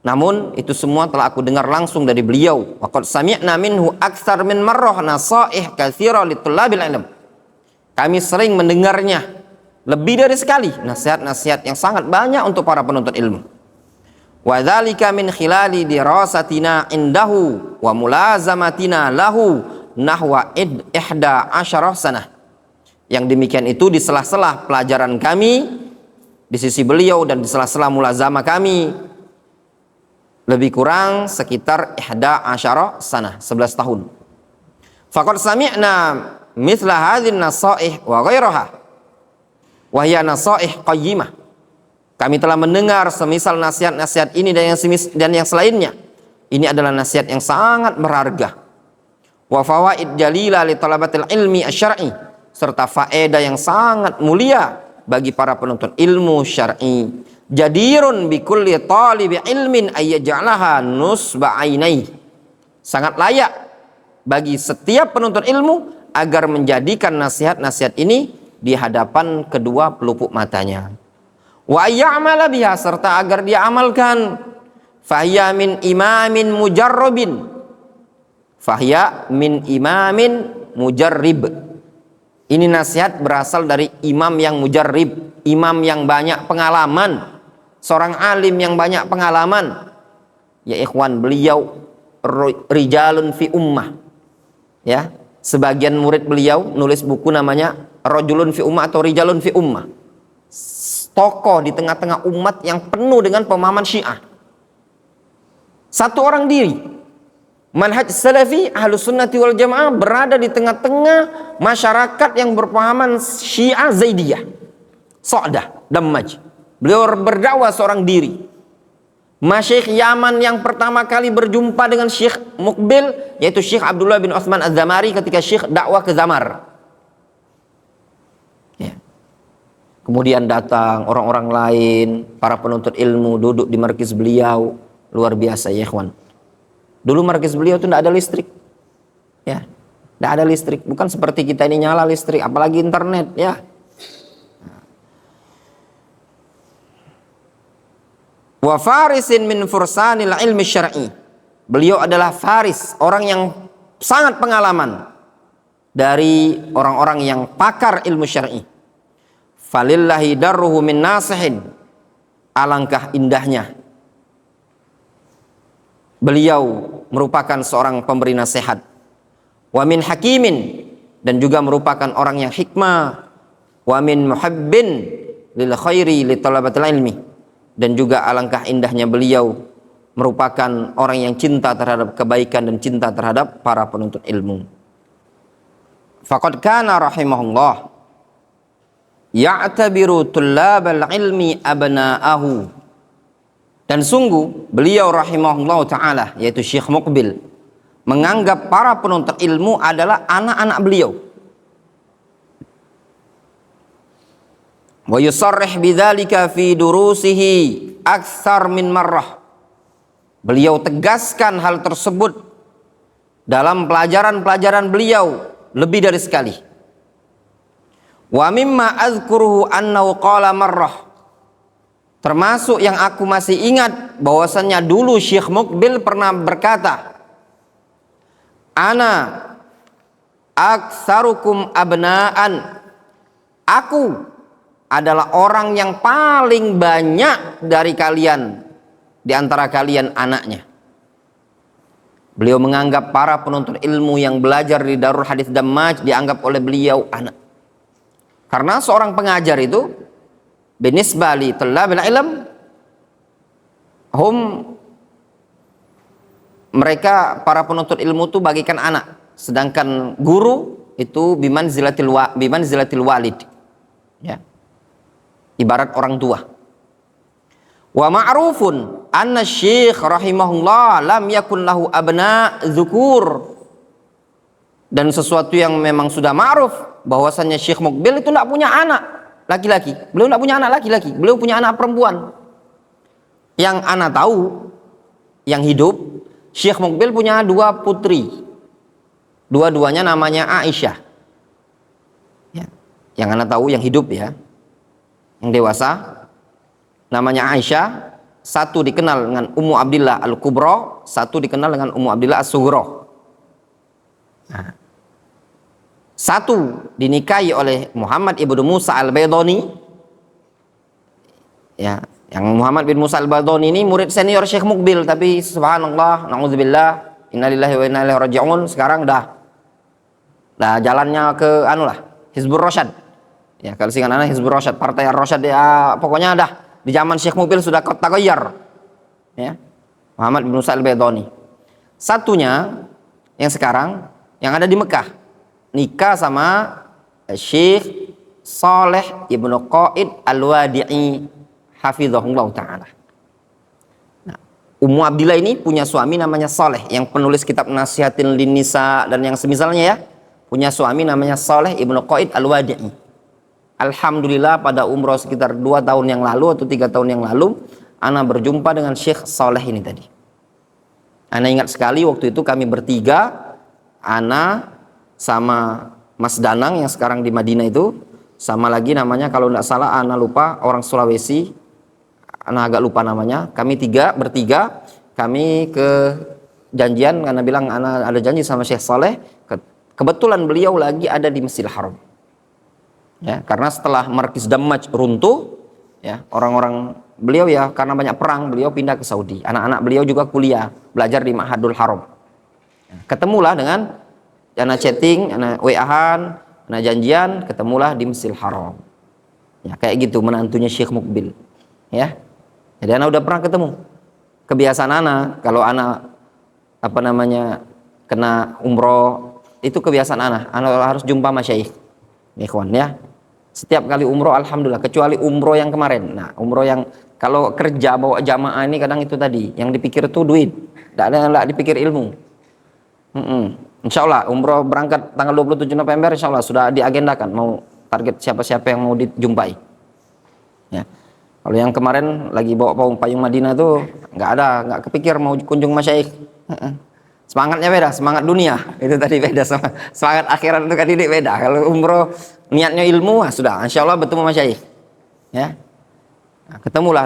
Namun itu semua telah aku dengar langsung dari beliau. Waqad sami'na minhu aktsar min marrah nasaih katsira litulabil ilm. Kami sering mendengarnya lebih dari sekali nasihat-nasihat yang sangat banyak untuk para penuntut ilmu. Wa dzalika min khilali dirasatina indahu wa mulazamatina lahu nahwa 11 sanah. Yang demikian itu di sela-sela pelajaran kami di sisi beliau dan di sela-sela mulazamah kami lebih kurang sekitar 11 sanah, 11 tahun. Faqad sami'na mithla hadhin nasaih wa ghairaha wa hiya nasaih qayyimah. Kami telah mendengar semisal nasihat-nasihat ini dan yang selainnya. Ini adalah nasihat yang sangat berharga. Wa fawaid jalila li talabatil ilmi asy-syar'i, serta faedah yang sangat mulia bagi para penuntut ilmu syar'i. Jadirun bi kulli talibi ilmin ayyaj'alaha nusba ainai. Sangat layak bagi setiap penuntut ilmu agar menjadikan nasihat-nasihat ini di hadapan kedua pelupuk matanya. Wa ayya'mala biha, serta agar dia amalkan. Fahiya min imamin mujarrabin. Fahiya min imamin mujarrib. Ini nasihat berasal dari imam yang mujarrib, imam yang banyak pengalaman, seorang alim yang banyak pengalaman. Ya ikhwan, beliau rijalun fi ummah. Ya, sebagian murid beliau nulis buku namanya Rajulun fi ummah atau Rijalun fi ummah. Tokoh di tengah-tengah umat yang penuh dengan pemahaman Syiah. Satu orang diri. Manhaj salafi ahlus sunnati wal jamaah berada di tengah-tengah masyarakat yang berpahaman Syiah Zaidiyah, So'dah, Dammaj. Beliau berdakwah seorang diri. Masyayikh Yaman yang pertama kali berjumpa dengan Syekh Muqbil yaitu Syekh Abdullah bin Utsman Az-Zamari ketika Syekh dakwah ke Zamar. Ya. Kemudian datang orang-orang lain, para penuntut ilmu duduk di markis beliau. Luar biasa ya ikhwan. Dulu markis beliau itu tidak ada listrik, ya, tidak ada listrik. Bukan seperti kita ini nyala listrik, apalagi internet, ya. Wa farisin min fursanil ilmi syar'i. Beliau adalah faris, orang yang sangat pengalaman dari orang-orang yang pakar ilmu syar'i. Falillahi darruhu min nasihin. Alangkah indahnya beliau merupakan seorang pemberi nasihat. Wa min hakimin, dan juga merupakan orang yang hikmah. Wa min muhibbin lil khairi li talabatil ilmi, dan juga alangkah indahnya beliau merupakan orang yang cinta terhadap kebaikan dan cinta terhadap para penuntut ilmu. Faqad kana rahimahullah ya'tabiru tullabal ilmi abna'ahu, dan sungguh beliau rahimahullah ta'ala, yaitu Syekh Muqbil, menganggap para penuntut ilmu adalah anak-anak beliau. Wa yusarrih bidzalika fi durusihi aktsar min marrah. Beliau tegaskan hal tersebut dalam pelajaran-pelajaran beliau lebih dari sekali. Wa mimma azkuruhu annahu qala marrah, termasuk yang aku masih ingat bahwasannya dulu Syekh Muqbil pernah berkata, ana aktsarukum abna'an, aku adalah orang yang paling banyak dari kalian, di antara kalian anaknya. Beliau menganggap para penuntut ilmu yang belajar di Darul Hadits Dammaj dianggap oleh beliau anak. Karena seorang pengajar itu binisbah li talabil ilm hum, mereka para penuntut ilmu itu bagikan anak, sedangkan guru itu bimanzilatil walid, ya, ibarat orang tua. Wa ma'rufun anna syekh rahimahullah lam yakun lahu abna dzukur, dan sesuatu yang memang sudah ma'ruf bahwasannya Syekh Muqbil itu tidak punya anak laki-laki. Beliau tidak punya anak laki-laki, beliau punya anak perempuan. Yang anak tahu, yang hidup, Syekh Muqbil punya 2 putri, dua-duanya namanya Aisyah, ya. Yang anak tahu, yang hidup, ya, yang dewasa, namanya Aisyah. Satu dikenal dengan Ummu Abdillah Al-Kubra, satu dikenal dengan Ummu Abdillah As-Sughra. Nah, satu dinikahi oleh Muhammad ibnu Musa Al-Baydhani, ya, yang Muhammad bin Musa Al-Baydhani ini murid senior Syekh Muqbil, tapi subhanallah, na'udzubillah, innalillahi wa inna ilaihi raji'un, sekarang dah jalannya ke Hizbur Rasyad. Ya, kalau singkat anak Hizbur Rasyad, Partai Ar-Rasyad, ya, pokoknya dah di zaman Syekh Muqbil sudah taghayyar, ya, Muhammad bin Musa Al-Baydhani. Satunya yang sekarang yang ada di Mekah nikah sama Syekh Saleh Ibnu Qaid Al-Wadi'i hafizahullah ta'ala. Nah, Ummu Abdillah ini punya suami namanya Saleh, yang penulis kitab Nasihatin Linnisa dan yang semisalnya, ya, punya suami namanya Saleh Ibnu Qaid Al-Wadi'i. Alhamdulillah pada umroh sekitar 2 tahun yang lalu atau 3 tahun yang lalu, ana berjumpa dengan Syekh Saleh ini tadi. Ana ingat sekali waktu itu kami bertiga, ana sama Mas Danang yang sekarang di Madinah itu, sama lagi namanya kalau tidak salah ana lupa, orang Sulawesi, ana agak lupa namanya. Kami bertiga, kami ke janjian, ana bilang ana ada janji sama Syekh Saleh. Kebetulan beliau lagi ada di Masjidil Haram. Ya, karena setelah Markis Dammaj runtuh, ya, orang-orang beliau, ya, karena banyak perang, beliau pindah ke Saudi. Anak-anak beliau juga kuliah, belajar di Ma'hadul Haram. Ya, ketemulah dengan anak chatting, anak WA-an, anak janjian, ketemulah di Masjidil Haram. Ya, kayak gitu menantunya Syekh Muqbil. Ya. Jadi anak udah pernah ketemu. Kebiasaan anak kalau anak kena umroh, itu kebiasaan anak harus jumpa masyaikh. Ikhwan, ya. Setiap kali umroh alhamdulillah, kecuali umroh yang kemarin. Nah, umroh yang kalau kerja bawa jamaah ini kadang itu tadi, yang dipikir tuh duit, tidak dipikir ilmu. Insya Allah umroh berangkat tanggal 27 November, insya Allah sudah diagendakan mau target siapa-siapa yang mau dijumpai. Ya. Kalau yang kemarin lagi bawa payung Madinah tuh nggak kepikir mau kunjung masyaikh. Semangatnya beda, semangat dunia itu tadi beda, sama semangat akhirat itu kan ini beda. Kalau umroh niatnya ilmu, sudah insya Allah bertemu masyaikh, ya. Nah, ketemulah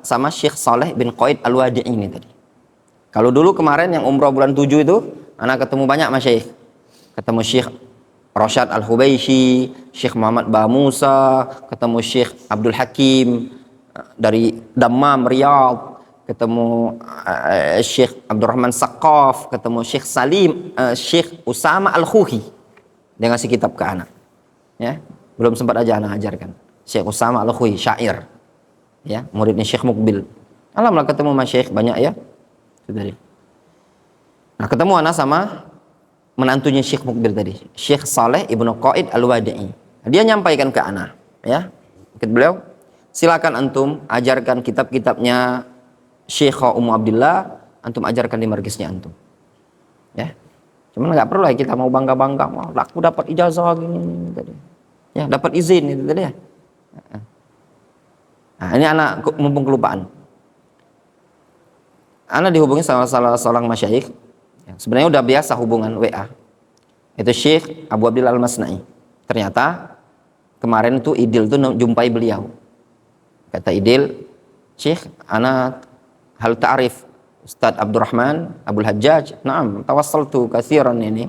sama Syekh Saleh bin Qaid Al-Wadi'i ini tadi. Kalau dulu kemarin yang umroh bulan 7 itu, anak ketemu banyak masyaikh, ketemu Syekh Rashad Al-Hubaisy, Syekh Muhammad Ba Musa, ketemu Syekh Abdul Hakim dari Dammam Riyadh, ketemu Syekh Abdurrahman Saqaf, ketemu Syekh Salim, Syekh Usama Al-Khuhi. Dia ngasih kitab ke anak. Ya, belum sempat aja anak ajarkan. Syekh Usama Al-Khuhi, syair. Ya, muridnya Syekh Mukbil. Alhamdulillah ketemu sama Syekh banyak ya. Itu. Nah, ketemu anak sama menantunya Syekh Mukbil tadi, Syekh Saleh Ibnu Qaid Al-Wadi'i. Dia nyampaikan ke anak, ya. Kata beliau, silakan antum ajarkan kitab-kitabnya Syekh Ummu Abdillah, antum ajarkan di markisnya antum. Ya. Cuman nggak perlu ya kita mau bangga-bangga, wah, aku dapat ijazah gini tadi. Ya, dapat izin itu tadi ya. Nah, ini anak mumpung kelupaan. Anak dihubungi sama salah seorang masyayikh. Ya, sebenarnya udah biasa hubungan WA. Itu Syekh Abu Abdillah Al-Masna'i. Ternyata kemarin tuh Idil tuh jumpai beliau. Kata Idil, Syekh, ana hal ta'rif Ustadz Abdurrahman Abdul Hajjaj. Naam, tawassaltu katsiran ini.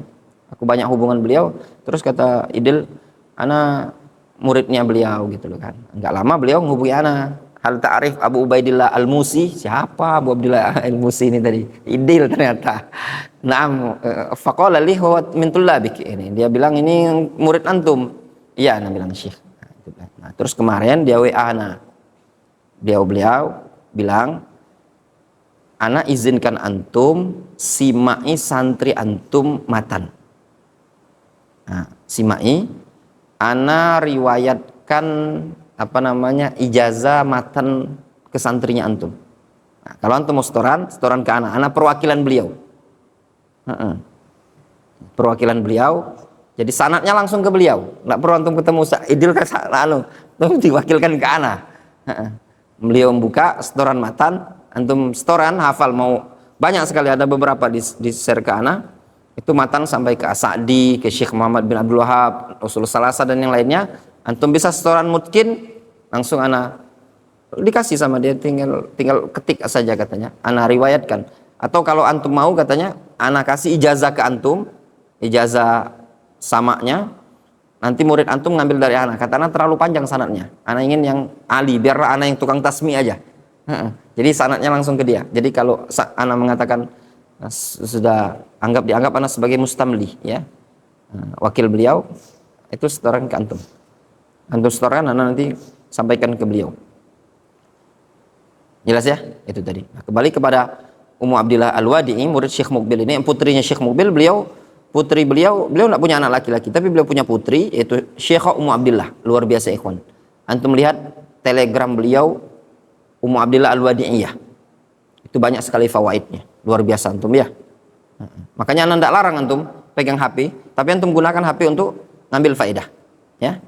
Aku banyak hubungan beliau. Terus kata Idil, ana muridnya beliau gitu loh kan. Enggak lama beliau menghubungi ana. Hal ta'rif Abu Ubaidillah Al-Musi. Siapa Abu Abdillah Al-Musi ini tadi? Idil ternyata. Naam, faqala li huwa min tullabik ini. Dia bilang ini murid antum. Iya, ana bilang Syekh. Nah, terus kemarin dia WA ana. Beliau bilang, ana izinkan antum simai santri antum matan. Nah, simai ana riwayatkan ijazah matan ke santrinya antum. Nah, kalau antum mau setoran ke anak perwakilan beliau. Perwakilan beliau, jadi sanadnya langsung ke beliau. Nggak perlu antum ketemu Idil ke diwakilkan ke anak. Beliau membuka setoran matan, antum setoran hafal mau banyak sekali, ada beberapa di share ke anak. Itu matan sampai ke As-Sa'di, ke Syekh Muhammad bin Abdul Wahab, Ushul Salasah dan yang lainnya. Antum bisa setoran mungkin langsung ana dikasih sama dia, tinggal ketik saja katanya, ana riwayatkan. Atau kalau antum mau katanya, ana kasih ijazah ke antum, ijazah samanya, nanti murid antum ngambil dari ana. Kata ana terlalu panjang sanadnya, ana ingin yang ali, biarlah ana yang tukang tasmi aja. Jadi sanadnya langsung ke dia. Jadi kalau ana mengatakan sudah dianggap ana sebagai mustamli, ya, wakil beliau, itu setoran ke antum. Antum setoran, ana nanti sampaikan ke beliau. Jelas ya? Itu tadi. Nah, kembali kepada Ummu Abdillah Al-Wadi'i, murid Syekh Mukbil ini, putrinya Syekh Mukbil. Putri beliau tidak punya anak laki-laki, tapi beliau punya putri, yaitu Syekh Ummu Abdillah. Luar biasa ikhwan. Antum lihat telegram beliau, Ummu Abdillah Al-Wadi'iyah. Itu banyak sekali fawaidnya. Luar biasa antum ya. Makanya anda tidak larang antum pegang HP, tapi antum gunakan HP untuk ngambil faedah. Ya.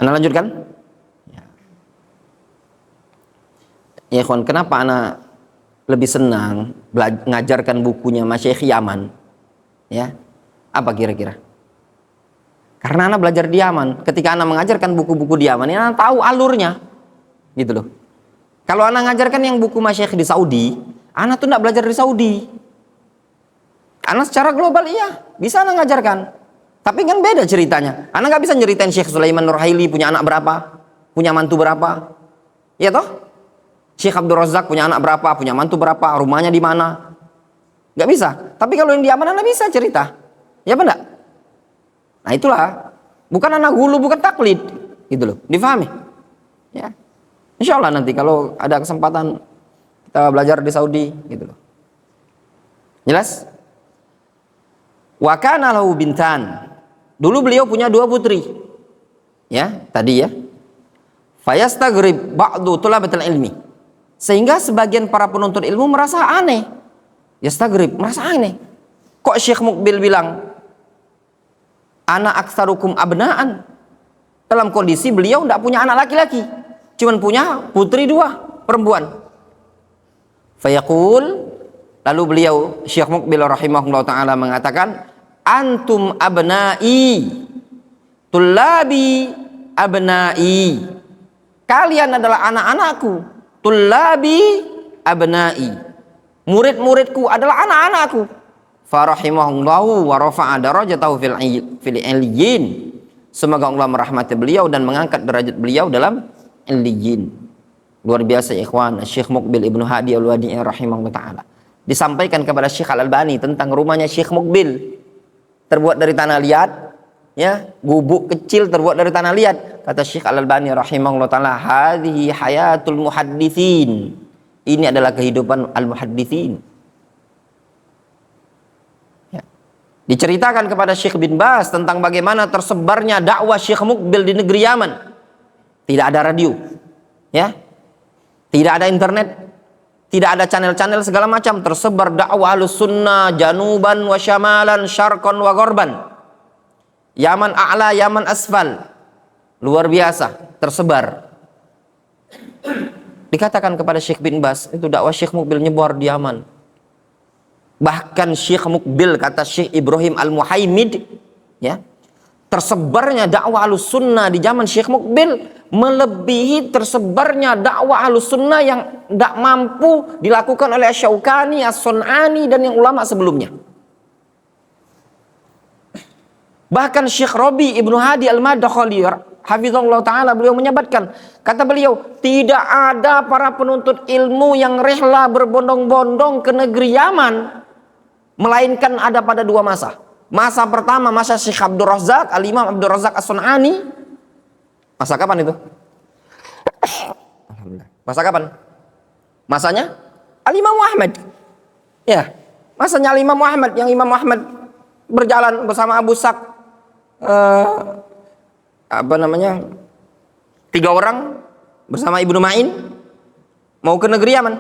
Anda lanjutkan? Ya ikhwan, kenapa ana lebih senang ngajarkan bukunya Masyayikh Yaman? Ya. Apa kira-kira? Karena ana belajar di Yaman. Ketika ana mengajarkan buku-buku di Yaman, ana tahu alurnya. Gitu loh. Kalau ana ngajarkan yang buku Masyayikh di Saudi, ana tuh tidak belajar di Saudi. Ana secara global iya, bisa ana ngajarkan. Tapi kan beda ceritanya. Ana nggak bisa nyeritain Syekh Sulaiman Nurhaili punya anak berapa, punya mantu berapa. Ya toh? Syekh Abdul Razak punya anak berapa, punya mantu berapa, rumahnya di mana. Nggak bisa. Tapi kalau yang di Yaman ana bisa cerita. Ya benar? Nah itulah. Bukan anak hulu, bukan taklid. Gitu loh. Difahami? Ya. Insya Allah nanti kalau ada kesempatan kita belajar di Saudi. Gitu loh. Jelas? Wa kana lahu bintan. Dulu beliau punya 2 putri. Ya, tadi ya. Fayastaghrib ba'du thulabatil ilmi. Sehingga sebagian para penuntut ilmu merasa aneh. Yastaghrib, merasa aneh. Kok Syekh Mukbil bilang ana aktsarukum abnaan? Dalam kondisi beliau tidak punya anak laki-laki, cuman punya putri 2 perempuan. Fayaqul, lalu beliau Syekh Mukbil rahimahullah taala mengatakan, antum abnai, tullabi abnai. Kalian adalah anak-anakku, tullabi abnai. Murid-muridku adalah anak-anakku. farahimahullahu wa rafa'a darajatahu fil illiyin. Semoga Allah merahmati beliau dan mengangkat derajat beliau dalam illiyin. Luar biasa ikhwan, Syekh Muqbil Ibnu Hadi Al-Wadi'i rahimahullah ta'ala. Disampaikan kepada Syekh Al-Albani tentang rumahnya Syekh Muqbil, terbuat dari tanah liat, ya, gubuk kecil terbuat dari tanah liat. Kata Syekh Al-Albani rahimahullah ta'ala, hadhihi hayatul muhaddithin. Ini adalah kehidupan al-muhaddithin. Ya. Diceritakan kepada Syekh bin Baz tentang bagaimana tersebarnya dakwah Syekh Muqbil di negeri Yaman. Tidak ada radio, ya, tidak ada internet, tidak ada channel-channel segala macam. Tersebar dakwah Ahlus Sunnah januban wa syamalan, syarqan wa gharban. Yaman a'la, Yaman asfal. Luar biasa tersebar. Dikatakan kepada Syekh bin Baz, itu dakwah Syekh Muqbil nyebar di Yaman. Bahkan Syekh Muqbil, kata Syekh Ibrahim Al-Muhaimid, ya, tersebarnya dakwah Ahlus Sunnah di zaman Syekh Muqbil melebihi tersebarnya dakwah Ahlus Sunnah yang tidak mampu dilakukan oleh Asy-Syaukani, As-Sun'ani dan yang ulama sebelumnya. Bahkan Syekh Rabi Ibnu Hadi Al-Madkhali hafizahullah ta'ala, beliau menyebutkan, kata beliau, tidak ada para penuntut ilmu yang rela berbondong-bondong ke negeri Yaman, melainkan ada pada dua masa. Masa pertama, masa Syekh Abdul Razak, Al-Imam Abdul Razak As-Sun'ani. Masa kapan itu? Alhamdulillah. Masa kapan? Masanya Al-Imam Ahmad. Ya, masanya Al-Imam Ahmad, yang Imam Ahmad berjalan bersama Abu Sak, apa namanya, 3 orang bersama Ibnu Ma'in mau ke negeri Yaman,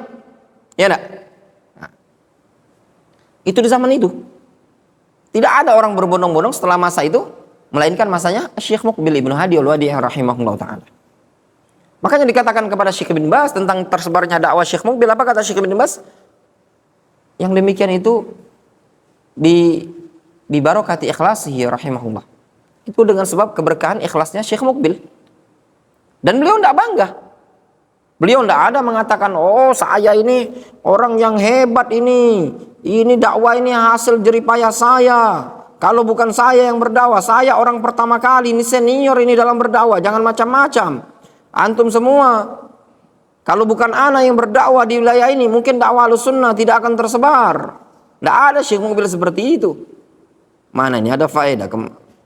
ya enggak? Nah, itu di zaman itu tidak ada orang berbondong-bondong setelah masa itu, melainkan masanya Syekh Muqbil Ibnu Hadi Al-Wadi'i rahimahullah ta'ala. Makanya dikatakan kepada Syekh bin Baz tentang tersebarnya dakwah Syekh Muqbil, apa kata Syekh bin Baz? Yang demikian itu di barokati ikhlasihi rahimahullah. Itu dengan sebab keberkahan ikhlasnya Syekh Muqbil. Dan beliau tidak bangga. Beliau tidak ada mengatakan, oh saya ini orang yang hebat ini dakwah ini hasil jeripayah saya. Kalau bukan saya yang berdakwah, saya orang pertama kali, ini senior ini dalam berdakwah. Jangan macam-macam. Antum semua, kalau bukan ana yang berdakwah di wilayah ini, mungkin dakwah Ahlus Sunnah tidak akan tersebar. Tidak ada Syekh Muqbil seperti itu. Mana ini ada faedah?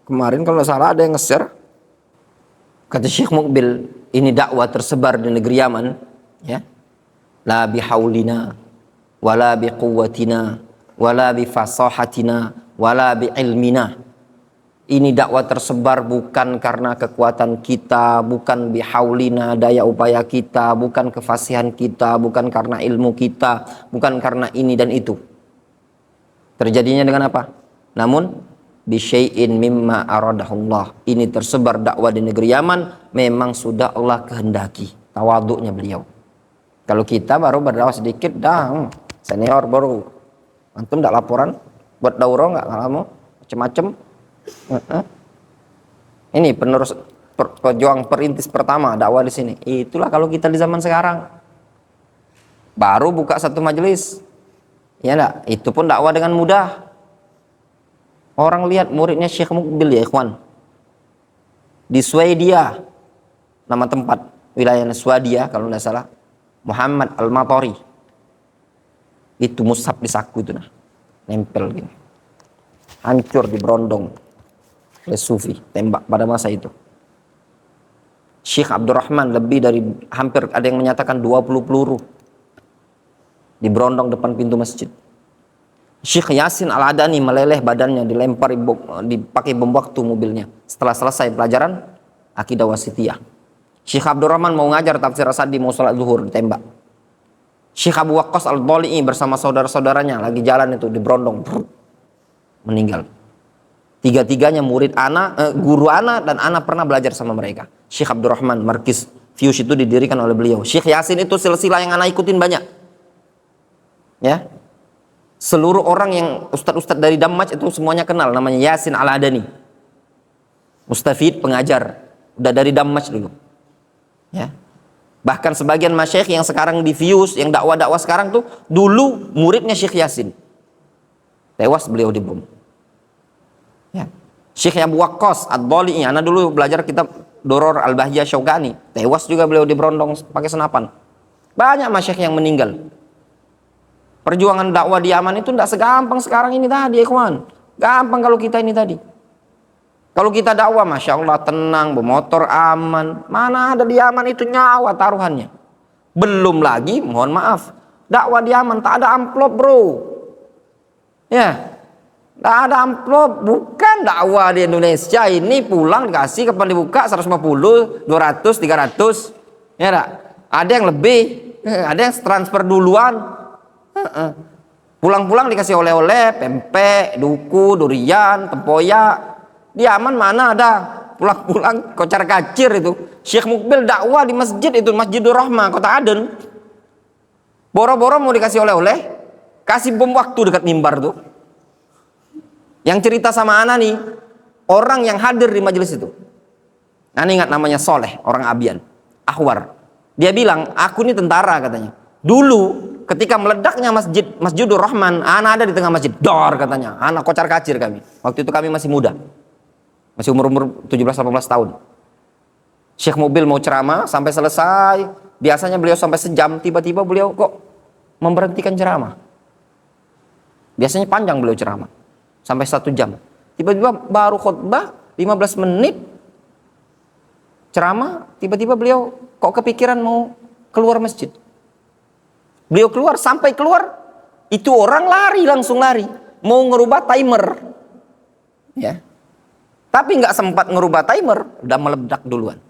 Kemarin kalau salah ada yang nge-share, kata Syekh Muqbil, ini dakwah tersebar di negeri Yaman, ya. La bihaulina wala biquwwatina wala bifasahatina wala biilmina. Ini dakwah tersebar bukan karena kekuatan kita, bukan bihaulina, daya upaya kita, bukan kefasihan kita, bukan karena ilmu kita, bukan karena ini dan itu. Terjadinya dengan apa? Namun bisyai'in mimma aradahullah. Ini tersebar dakwah di negeri Yaman memang sudah Allah kehendaki. Tawaduknya beliau. Kalau kita baru berdakwah sedikit, dah senior baru. Antum tidak laporan buat daurah nggak kamu macam-macam. Ini penerus pejuang perintis pertama dakwah di sini. Itulah kalau kita di zaman sekarang. Baru buka satu majelis, ya enggak? Itu pun dakwah dengan mudah. Orang lihat muridnya Syekh Muqbil, ya ikhwan, di Swedia, nama tempat wilayahnya Swedia kalau tidak salah, Muhammad Al-Matori. Itu mushaf di saku itu, nah, nempel gini, hancur di berondong oleh Sufi, tembak pada masa itu. Syekh Abdurrahman lebih dari hampir ada yang menyatakan 20 peluru di berondong depan pintu masjid. Syekh Yasin Al-Adani meleleh badannya, dilempar, dipakai bom waktu mobilnya setelah selesai pelajaran akidah wasitiyah. Syekh Abdurrahman mau ngajar tafsir As-Sadi, mau sholat zuhur, ditembak. Syekh Abu Waqqas Al-Dhali'i bersama saudara-saudaranya lagi jalan itu di berondong, meninggal. Tiga-tiganya murid ana, guru ana, dan ana pernah belajar sama mereka. Syekh Abdurrahman Markis Fius itu didirikan oleh beliau. Syekh Yasin itu silsilah yang ana ikutin banyak, ya. Seluruh orang yang ustadz-ustadz dari Damaj itu semuanya kenal, namanya Yasin Al-Adani. Mustafid, pengajar, udah dari Damaj dulu, ya. Bahkan sebagian masyayikh yang sekarang di Fius, yang dakwah-dakwah sekarang tuh dulu muridnya Syekh Yasin. tewas beliau dibom. Ya. Syekh Abu Waqqas Ad-Dhali'i, anak dulu belajar kitab Doror Al-Bahjah Syaukani, tewas juga beliau diberondong pakai senapan. Banyak masyayikh yang meninggal. Perjuangan dakwah di Yaman itu tidak segampang sekarang ini tadi, ikhwan. Gampang kalau kita ini tadi. Kalau kita dakwah, masya Allah, tenang, bermotor aman. Mana ada di Yaman itu nyawa taruhannya. Belum lagi, mohon maaf, dakwah di Yaman tak ada amplop, bro. Ya, tak ada amplop. Bukan dakwah di Indonesia ini pulang dikasih, kapan dibuka 150, 200, 300. Ya tak? Ada yang lebih, ada yang transfer duluan. Pulang-pulang dikasih oleh-oleh, pempek, duku, durian, tempoyak. Di Yaman mana ada pulang-pulang kocar kacir itu. Syekh Mukbil dakwah di masjid itu, Masjidur Rahmah, Kota Aden. Boro-boro mau dikasih oleh-oleh, kasih bom waktu dekat mimbar tuh. Yang cerita sama Ana nih, orang yang hadir di majelis itu. Ana ingat namanya Soleh, orang Abian, Ahwar. Dia bilang, aku ini tentara katanya. Dulu ketika meledaknya Masjidur Rahman, Ana ada di tengah masjid. Dor katanya, anak kocar kacir kami. Waktu itu kami masih muda. Masih umur 17-18 tahun. Syekh Mobil mau ceramah sampai selesai. Biasanya beliau sampai sejam, tiba-tiba beliau kok memberhentikan ceramah. Biasanya panjang beliau ceramah. Sampai 1 jam. Tiba-tiba baru khutbah 15 menit ceramah, tiba-tiba beliau kok kepikiran mau keluar masjid. Beliau keluar, sampai keluar itu orang lari, langsung lari. Mau ngerubah timer. Ya. Tapi nggak sempat ngerubah timer, udah meledak duluan.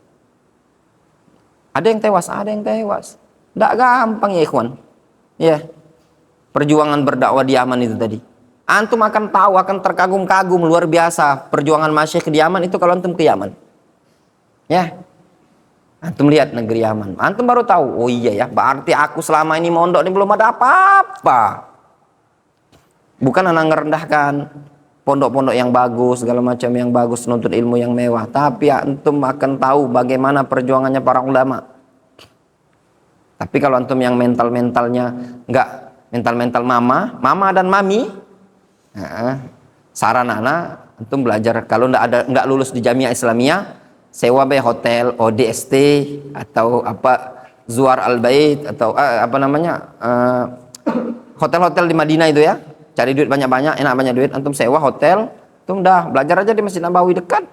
Ada yang tewas, ada yang tewas. Nggak gampang ya ikhwan. Ya. Perjuangan berdakwah di Yaman itu tadi. Antum akan tahu, akan terkagum-kagum luar biasa perjuangan masyayikh di Yaman itu kalau antum ke Yaman. Ya. Antum lihat negeri Yaman. Antum baru tahu, oh iya ya, berarti aku selama ini mondok ini belum ada apa-apa. Bukan anak ngerendahkan pondok-pondok yang bagus, segala macam yang bagus, nuntut ilmu yang mewah. Tapi antum akan tahu bagaimana perjuangannya para ulama. Tapi kalau antum yang mental-mentalnya enggak, mental-mental mama dan mami, saran anak, antum belajar kalau enggak lulus di Jamiah Islamiyah, sewa hotel ODST atau apa Zuar Al-Bait atau hotel-hotel di Madinah itu ya. Cari duit banyak-banyak, enak banyak duit, antum sewa hotel, antum dah belajar aja di Masjid Nabawi dekat.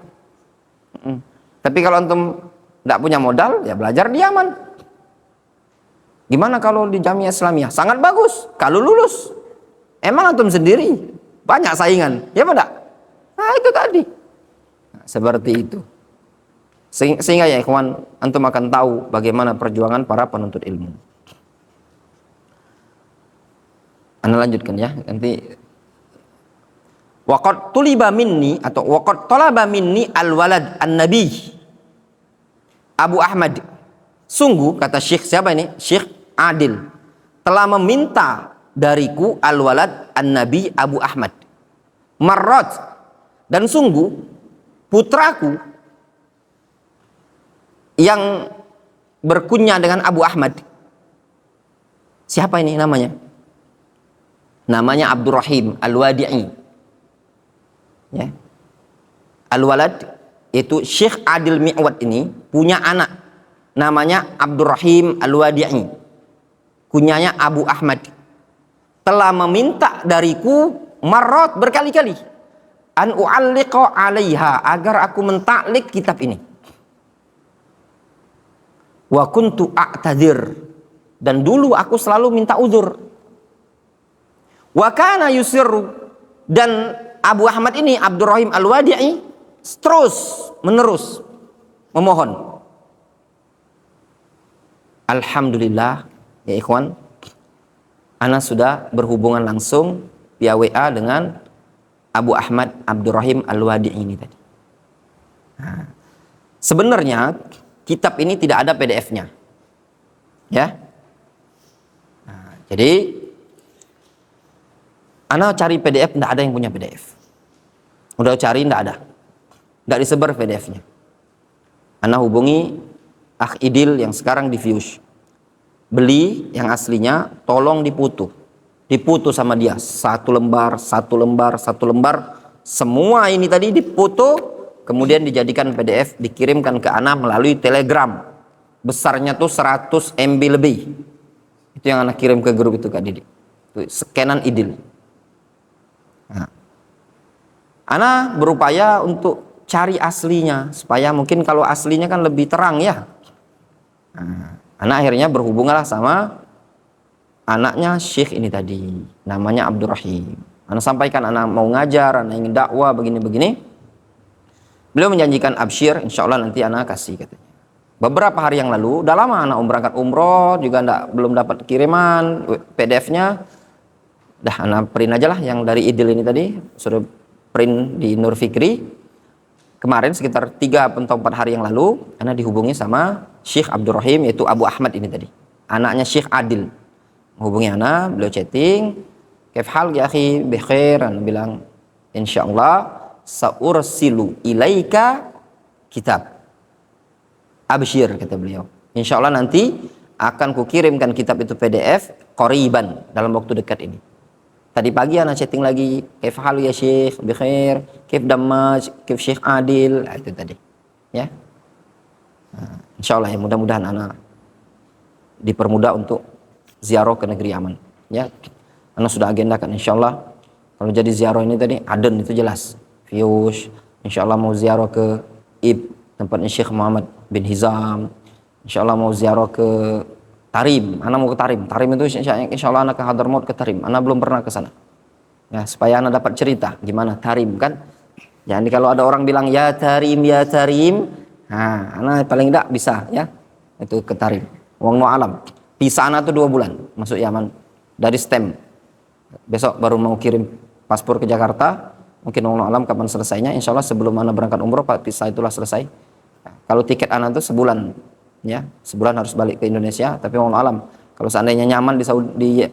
Tapi kalau antum tidak punya modal, ya belajar di Yaman. Gimana kalau di Jamiah Islamiyah? Sangat bagus kalau lulus. Emang antum sendiri banyak saingan, ya pada? Nah itu tadi. Nah, seperti itu. Sehingga ya ikhwan, antum akan tahu bagaimana perjuangan para penuntut ilmu. Anda lanjutkan ya, nanti. Waqad tuliba minni atau waqad talaba minni al-walad an-nabi Abu Ahmad. Sungguh kata Syekh siapa ini? Syekh Adil telah meminta dariku al-walad an-nabi Abu Ahmad. Marrat, dan sungguh putraku yang berkunyah dengan Abu Ahmad. Siapa ini namanya? Namanya Abdurrahim Al-Wadi'i. Ya. Al-Walad itu Syekh Adil Mi'wad ini punya anak namanya Abdurrahim Al-Wadi'i. Kunyanya Abu Ahmad. Telah meminta dariku marrat berkali-kali an u'alliqa 'alaiha, agar aku mentaklik kitab ini. Wa kuntu a'tadzir, dan dulu aku selalu minta uzur. Wa kana yusirru, dan Abu Ahmad ini Abdurrahim Al-Wadi'i terus menerus memohon. Alhamdulillah ya ikhwan, ana sudah berhubungan langsung via WA dengan Abu Ahmad Abdurrahim Al-Wadi'i ini tadi. Nah, sebenarnya kitab ini tidak ada PDF-nya. Ya. Nah, jadi ana cari PDF, tidak ada yang punya PDF. Udah cari, tidak ada. Tidak disebar PDF-nya. Ana hubungi Akh Idil yang sekarang di Fuse. Beli yang aslinya, tolong diputu. difoto sama dia, satu lembar, satu lembar, satu lembar, semua ini tadi difoto, kemudian dijadikan PDF, dikirimkan ke ana melalui Telegram, besarnya tuh 100 MB lebih. Itu yang ana kirim ke grup itu Kak Didi, itu scanan idil. Nah, ana berupaya untuk cari aslinya, supaya mungkin kalau aslinya kan lebih terang ya. Nah, ana akhirnya berhubunganlah sama anaknya Syekh ini tadi, namanya Abdurrahim. Ana sampaikan ana mau ngajar, ana ingin dakwah begini-begini. Beliau menjanjikan absyir, insya Allah nanti ana kasih katanya. Beberapa hari yang lalu, udah lama ana berangkat umroh, juga belum dapat kiriman PDF-nya. Dah ana print aja lah yang dari Idil ini tadi, sudah print di Nur Fikri. Kemarin sekitar 3 atau 4 hari yang lalu, ana dihubungi sama Syekh Abdurrahim, yaitu Abu Ahmad ini tadi, anaknya Syekh Adil. Menghubungi ana, beliau chatting, "Kaif hal ya akhi, bikhair." Ana bilang, "Insyaallah saursilu ilaika kitab." Absyir kata beliau. Insyaallah nanti akan kukirimkan kitab itu PDF qoriban, dalam waktu dekat ini. Tadi pagi ana chatting lagi, "Kaif hal ya Syekh, bikhair, kaif damaj, kaif Syekh Adil." Itu tadi. Ya. Nah, insyaallah ya, mudah-mudahan ana dipermudah untuk ziarah ke negeri aman, ya. Ana sudah agendakan insyaallah. Kalau jadi ziarah ini tadi Aden itu jelas. Fiush, insyaallah mau ziarah ke Ib, tempatnya Syekh Muhammad bin Hizam. Insyaallah mau ziarah ke Tarim. Ana mau ke Tarim. Tarim itu insyaallah ana ke Hadramaut, ke Tarim. Ana belum pernah ke sana. Ya, supaya ana dapat cerita gimana Tarim kan. Jadi kalau ada orang bilang ya Tarim, nah, ana paling enggak bisa ya. Itu ke Tarim. Wong no alam. Visa ana tuh 2 bulan masuk Yaman dari stem. Besok baru mau kirim paspor ke Jakarta. Mungkin Allah alam kapan selesainya. Insya Allah sebelum ana berangkat umroh visa itulah selesai. Nah, kalau tiket ana tuh sebulan, ya sebulan harus balik ke Indonesia. Tapi Allah alam kalau seandainya nyaman di Saudi,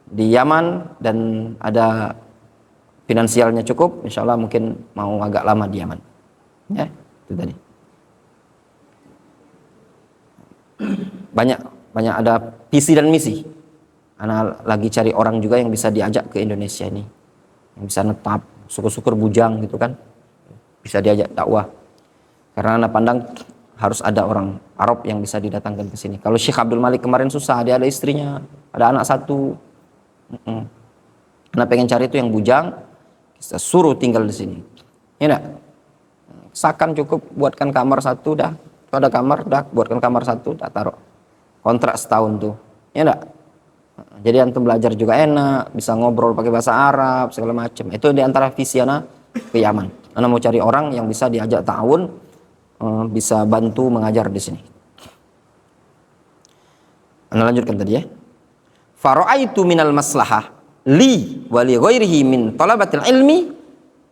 di Yaman dan ada finansialnya cukup, Insya Allah mungkin mau agak lama di Yaman. Ya itu tadi. banyak ada visi dan misi. Ana lagi cari orang juga yang bisa diajak ke Indonesia ini, yang bisa netap, syukur-syukur bujang gitu kan, bisa diajak dakwah. Karena ana pandang harus ada orang Arab yang bisa didatangkan ke sini. Kalau Syekh Abdul Malik kemarin susah, dia ada istrinya, ada anak 1. Ana pengen cari itu yang bujang, kita suruh tinggal di sini. Ya enggak? Sakan cukup, buatkan kamar 1 dah. Kalau ada kamar, dah buatkan kamar 1, dah taruh. Kontrak setahun tuh. Ya enggak? Jadi antum belajar juga enak, bisa ngobrol pakai bahasa Arab, segala macam. Itu di antara visi ana ke Yaman. Ana mau cari orang yang bisa diajak ta'awun, bisa bantu mengajar di sini. Ana lanjutkan tadi ya. Fara'aitu minal maslahah li wa li ghairihi min talabatil ilmi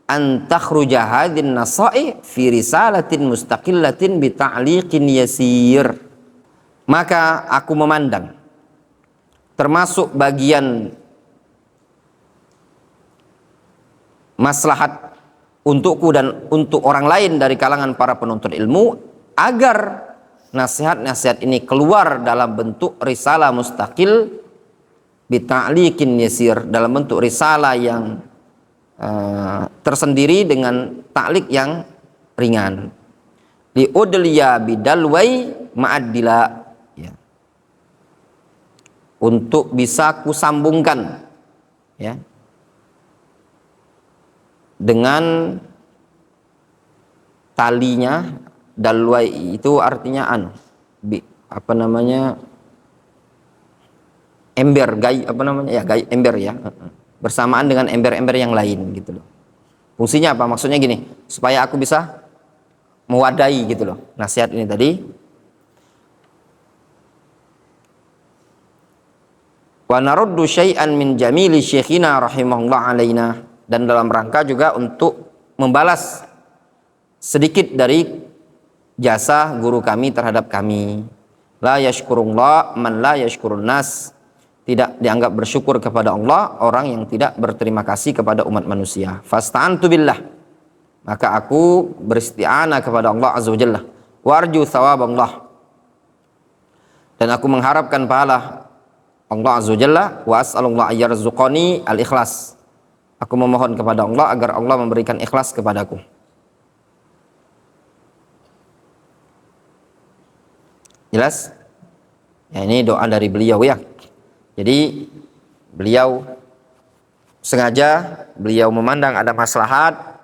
an takhruja hadhin nasa'i fi risalatin mustaqillatin bi ta'liqin yasir. Maka aku memandang termasuk bagian maslahat untukku dan untuk orang lain dari kalangan para penuntut ilmu, agar nasihat-nasihat ini keluar dalam bentuk risalah mustaqil bi ta'liqin yasir, dalam bentuk risalah yang tersendiri dengan taklik yang ringan. Li udliya bidalwai ma'addila, ya. Untuk bisa kusambungkan, ya, dengan talinya. Dalwai itu artinya ember, ember ya, bersamaan dengan ember-ember yang lain gitu loh. Fungsinya apa? Maksudnya gini, supaya aku bisa mewadahi gitu loh nasihat ini tadi. Wa naruddu syai'an min jamili syekhina rahimahullah alaina, dan dalam rangka juga untuk membalas sedikit dari jasa guru kami terhadap kami. La yashkurullah man la yashkurun nas. Tidak dianggap bersyukur kepada Allah orang yang tidak berterima kasih kepada umat manusia. Fasta'antu billah, maka aku beristi'anah kepada Allah azza wajalla. Wa arju thawab Allah, dan aku mengharapkan pahala Allah Azza wa Jalla, wa as'alullah ayyarzuqani al-ikhlas. Aku memohon kepada Allah agar Allah memberikan ikhlas kepadaku. Jelas? Ya, ini doa dari beliau ya. Jadi beliau sengaja beliau memandang ada maslahat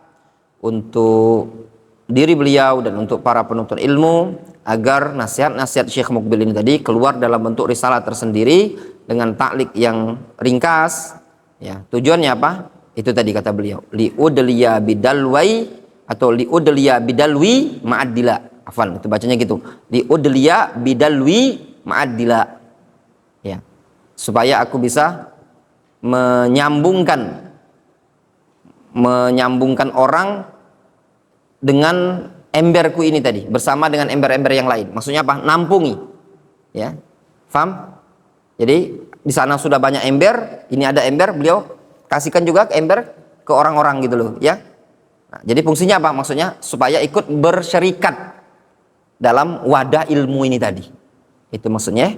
untuk diri beliau dan untuk para penuntut ilmu agar nasihat-nasihat Syekh Muqbil ini tadi keluar dalam bentuk risalah tersendiri dengan taklik yang ringkas. Ya, tujuannya apa? Itu tadi kata beliau, liudliya bidalwi atau liudliya bidalwi ma'adila. Afwan, itu bacanya gitu. Liudliya bidalwi ma'adila. Ya. Supaya aku bisa menyambungkan orang dengan emberku ini tadi bersama dengan ember-ember yang lain. Maksudnya apa? Nampungi. Ya. Paham? Jadi di sana sudah banyak ember, ini ada ember, beliau kasihkan juga ember ke orang-orang gitu loh, ya. Nah, jadi fungsinya apa? Maksudnya supaya ikut bersyarikat dalam wadah ilmu ini tadi. Itu maksudnya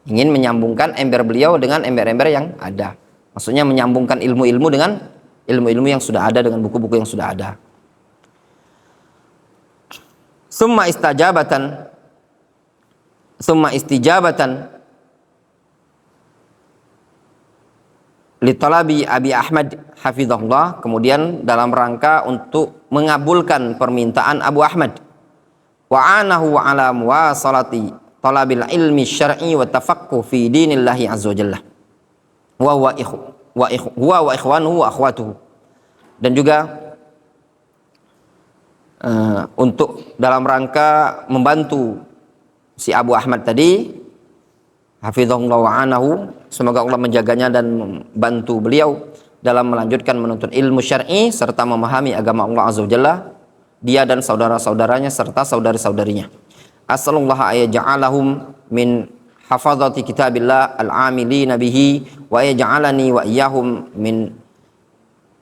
ingin menyambungkan ember beliau dengan ember-ember yang ada. Maksudnya menyambungkan ilmu-ilmu dengan ilmu-ilmu yang sudah ada, dengan buku-buku yang sudah ada. Summa istijabatan li talabi Abi Ahmad hafizahullah, kemudian dalam rangka untuk mengabulkan permintaan Abu Ahmad, wa anahu ala muwasalati talabil ilmi syar'i wa tafaqquh fi dinillahi azza wa jalla wa ikhwanuhu wa akhwatuhu, dan juga untuk dalam rangka membantu si Abu Ahmad tadi hafizahullah wa anahu, semoga Allah menjaganya dan membantu beliau dalam melanjutkan menuntut ilmu syar'i serta memahami agama Allah azza wa jalla, dia dan saudara-saudaranya serta saudari-saudarinya. Asallallahu ayaj'alahum min hafazati kitabillah al-amilina bihi wa yaj'alani wa iyyahum min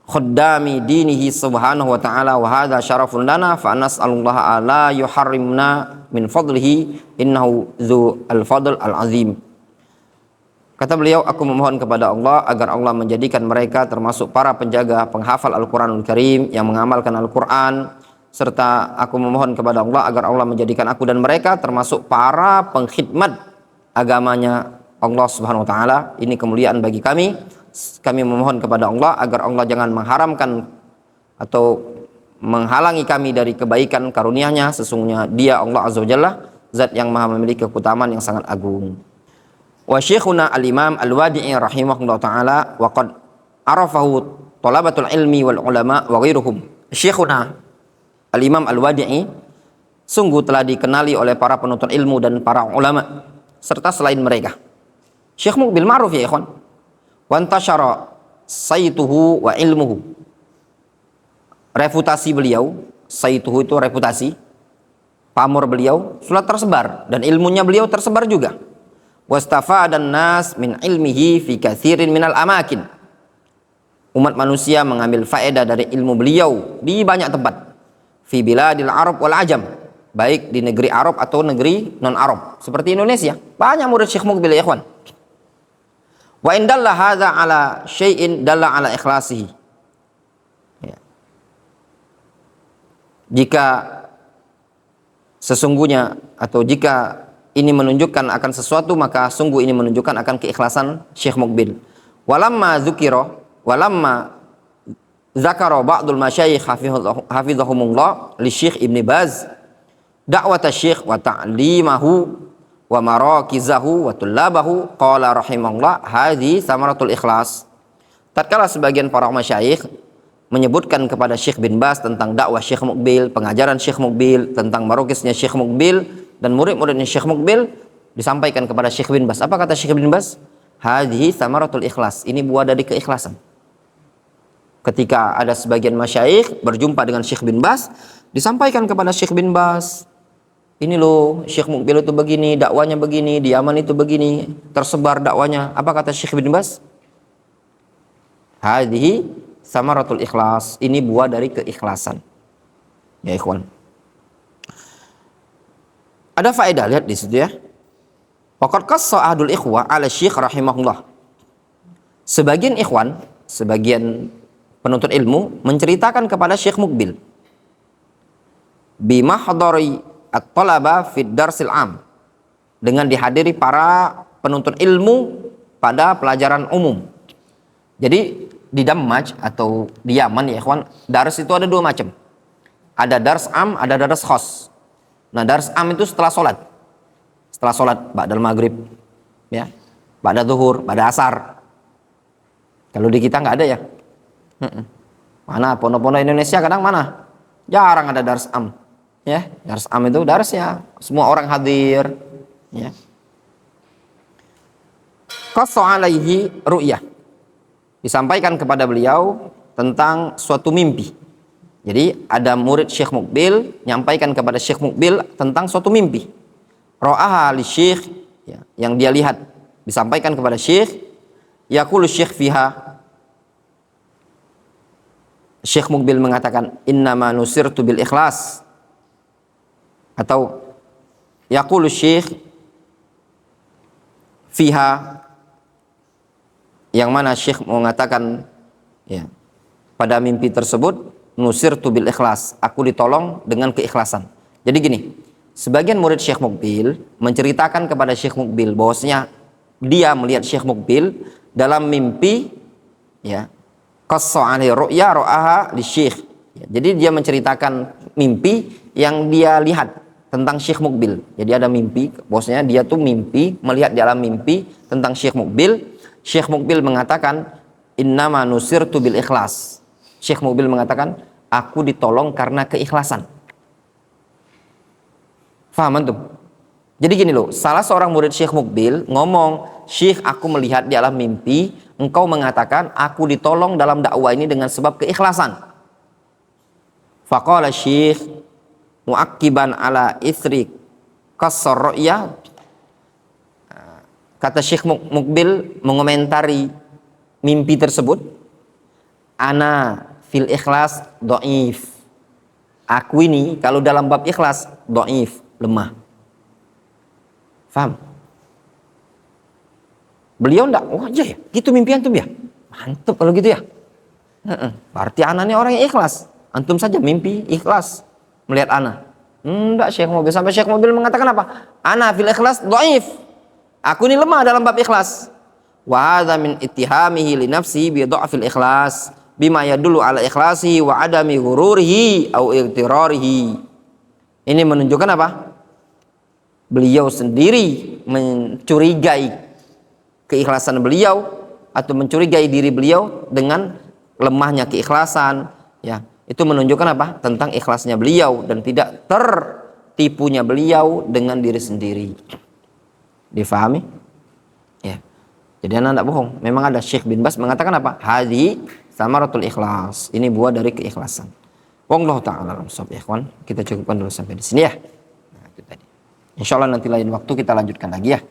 khuddami dinihi subhanahu wa ta'ala, wa hadha syarafun lana fa nas'alullaha ala yuharrimna min fadlihi innahu dzu al-fadl al-azim. Kata beliau, aku memohon kepada Allah agar Allah menjadikan mereka termasuk para penjaga penghafal Al-Qur'anul Karim yang mengamalkan Al-Qur'an, serta aku memohon kepada Allah agar Allah menjadikan aku dan mereka termasuk para pengkhidmat agamanya Allah Subhanahu wa taala. Ini kemuliaan bagi kami. Kami memohon kepada Allah agar Allah jangan mengharamkan atau menghalangi kami dari kebaikan karunia-Nya. Sesungguhnya Dia Allah Azza wa Jalla zat yang maha memiliki keutamaan yang sangat agung. Wa syekhuna al-imam al-Wadi'i rahimahullah ta'ala wa qad arafahu talabatul ilmi wal ulama wa ghairuhum. Syekhuna al-imam al-Wadi'i sungguh telah dikenali oleh para penuntut ilmu dan para ulama serta selain mereka. Syekh Muqbil ma'ruf ya ikhwan. Wa antashara saituhu wa ilmuhu. Reputasi beliau, saituhu itu reputasi, pamor beliau sudah tersebar dan ilmunya beliau tersebar juga. Wastafadan nas min ilmihi fi katsirin minal amakin. Umat manusia mengambil faedah dari ilmu beliau di banyak tempat. Fi biladil Arab wal Ajam, baik di negeri Arab atau negeri non Arab seperti Indonesia. Banyak murid Syekh Muqbil ya ikhwan. Wa in dalla hadza ala syai'in dalla ala ikhlasihi. Ya. Jika sesungguhnya atau jika ini menunjukkan akan sesuatu, maka sungguh ini menunjukkan akan keikhlasan Syekh Muqbil. Walamma zakara ba'dul masyayikh hafizahumullah li Syekh Ibn Baz da'wat Syekh wa ta'limahu wa marakizahu wa tullabahu qala rahimahullah hadhi samaratul ikhlas. Tatkala sebagian para masyayikh menyebutkan kepada Syekh bin Baz tentang dakwah Syekh Muqbil, pengajaran Syekh Muqbil, tentang marokisnya Syekh Muqbil dan murid-muridnya Syekh Muqbil, disampaikan kepada Syekh bin Baz. Apa kata Syekh bin Baz? Hadhi samaratul ikhlas. Ini buah dari keikhlasan. Ketika ada sebagian masyayikh berjumpa dengan Syekh bin Baz, disampaikan kepada Syekh bin Baz, ini loh Syekh Muqbil itu begini, dakwanya begini, di Yaman itu begini, tersebar dakwanya. Apa kata Syekh bin Baz? Hadhi samaratul ikhlas. Ini buah dari keikhlasan. Ya ikhwan. Ada faedah, lihat di situ ya. Waqad qassa ahadul ikhwah ala syekh rahimahullah. Sebagian ikhwan, sebagian penuntut ilmu menceritakan kepada Syekh Muqbil bima hadari at-talaba fid darsil am, dengan dihadiri para penuntut ilmu pada pelajaran umum. Jadi di Dammaj atau di Yaman ya ikhwan, dars itu ada dua macam. Ada dars am, ada dars khos. Nah, dars am itu setelah sholat. Setelah sholat, ba'dal maghrib, ya, ba'da zuhur, ba'da asar. Kalau di kita nggak ada ya. Mana pondok-pondok Indonesia kadang mana? Jarang ada dars am. Ya, dars am itu darsnya semua orang hadir. Ya. Qassa alaihi ru'yah. Disampaikan kepada beliau tentang suatu mimpi. Jadi ada murid Syekh Muqbil nyampaikan kepada Syekh Muqbil tentang suatu mimpi. Ra'aha li syekh, ya, yang dia lihat, disampaikan kepada syekh. Yaqulu syekh fiha, Syekh Muqbil mengatakan innama nusirtu bil ikhlas, atau yaqulu syekh fiha, yang mana syekh mengatakan ya, pada mimpi tersebut nusirtu bil ikhlas, aku ditolong dengan keikhlasan. Jadi gini, sebagian murid Syekh Muqbil menceritakan kepada Syekh Muqbil bahwasanya dia melihat Syekh Muqbil dalam mimpi, ya, qassa alaihi ru'ya ra'aha li syekh. Ya, jadi dia menceritakan mimpi yang dia lihat tentang Syekh Muqbil. Jadi ada mimpi, bahwasanya dia tuh mimpi, melihat dalam mimpi tentang Syekh Muqbil. Syekh Muqbil mengatakan innama nusirtu bil ikhlas. Syekh Muqbil mengatakan aku ditolong karena keikhlasan. Faham antum? Jadi gini loh, salah seorang murid Syekh Muqbil ngomong, Syekh aku melihat di alam mimpi, engkau mengatakan aku ditolong dalam dakwah ini dengan sebab keikhlasan. Faqala Syekh mu'aqiban ala ithri qassar ru'ya. Kata Syekh Muqbil mengomentari mimpi tersebut, ana fil ikhlas dhaif. Aku ini kalau dalam bab ikhlas dhaif, lemah. Faham? Beliau enggak, oh aja ya, gitu mimpi antum ya? Mantap kalau gitu ya. Berarti ana ini orang yang ikhlas. Antum saja mimpi ikhlas melihat ana. Enggak, Syekh Muqbil, sampai Syekh Muqbil mengatakan apa? Ana fil ikhlas dhaif. Aku ini lemah dalam bab ikhlas. Wa hadza min ittihamihi li nafsihi bi dha'fil ikhlas bima yadullu ala ikhlasihi wa adami ghururihi au igtirarihi. Ini menunjukkan apa? Beliau sendiri mencurigai keikhlasan beliau atau mencurigai diri beliau dengan lemahnya keikhlasan, ya. Itu menunjukkan apa? Tentang ikhlasnya beliau dan tidak tertipunya beliau dengan diri sendiri. Difahami? Ya. Jadi anak tidak bohong. Memang ada Syekh bin Bas mengatakan apa? Hadi samaratul ikhlas. Ini buah dari keikhlasan. Wallahu ta'ala alam shawab, ya ikhwan. Kita cukupkan dulu sampai di sini ya. Nah, itu tadi. Insyaallah nanti lain waktu kita lanjutkan lagi ya.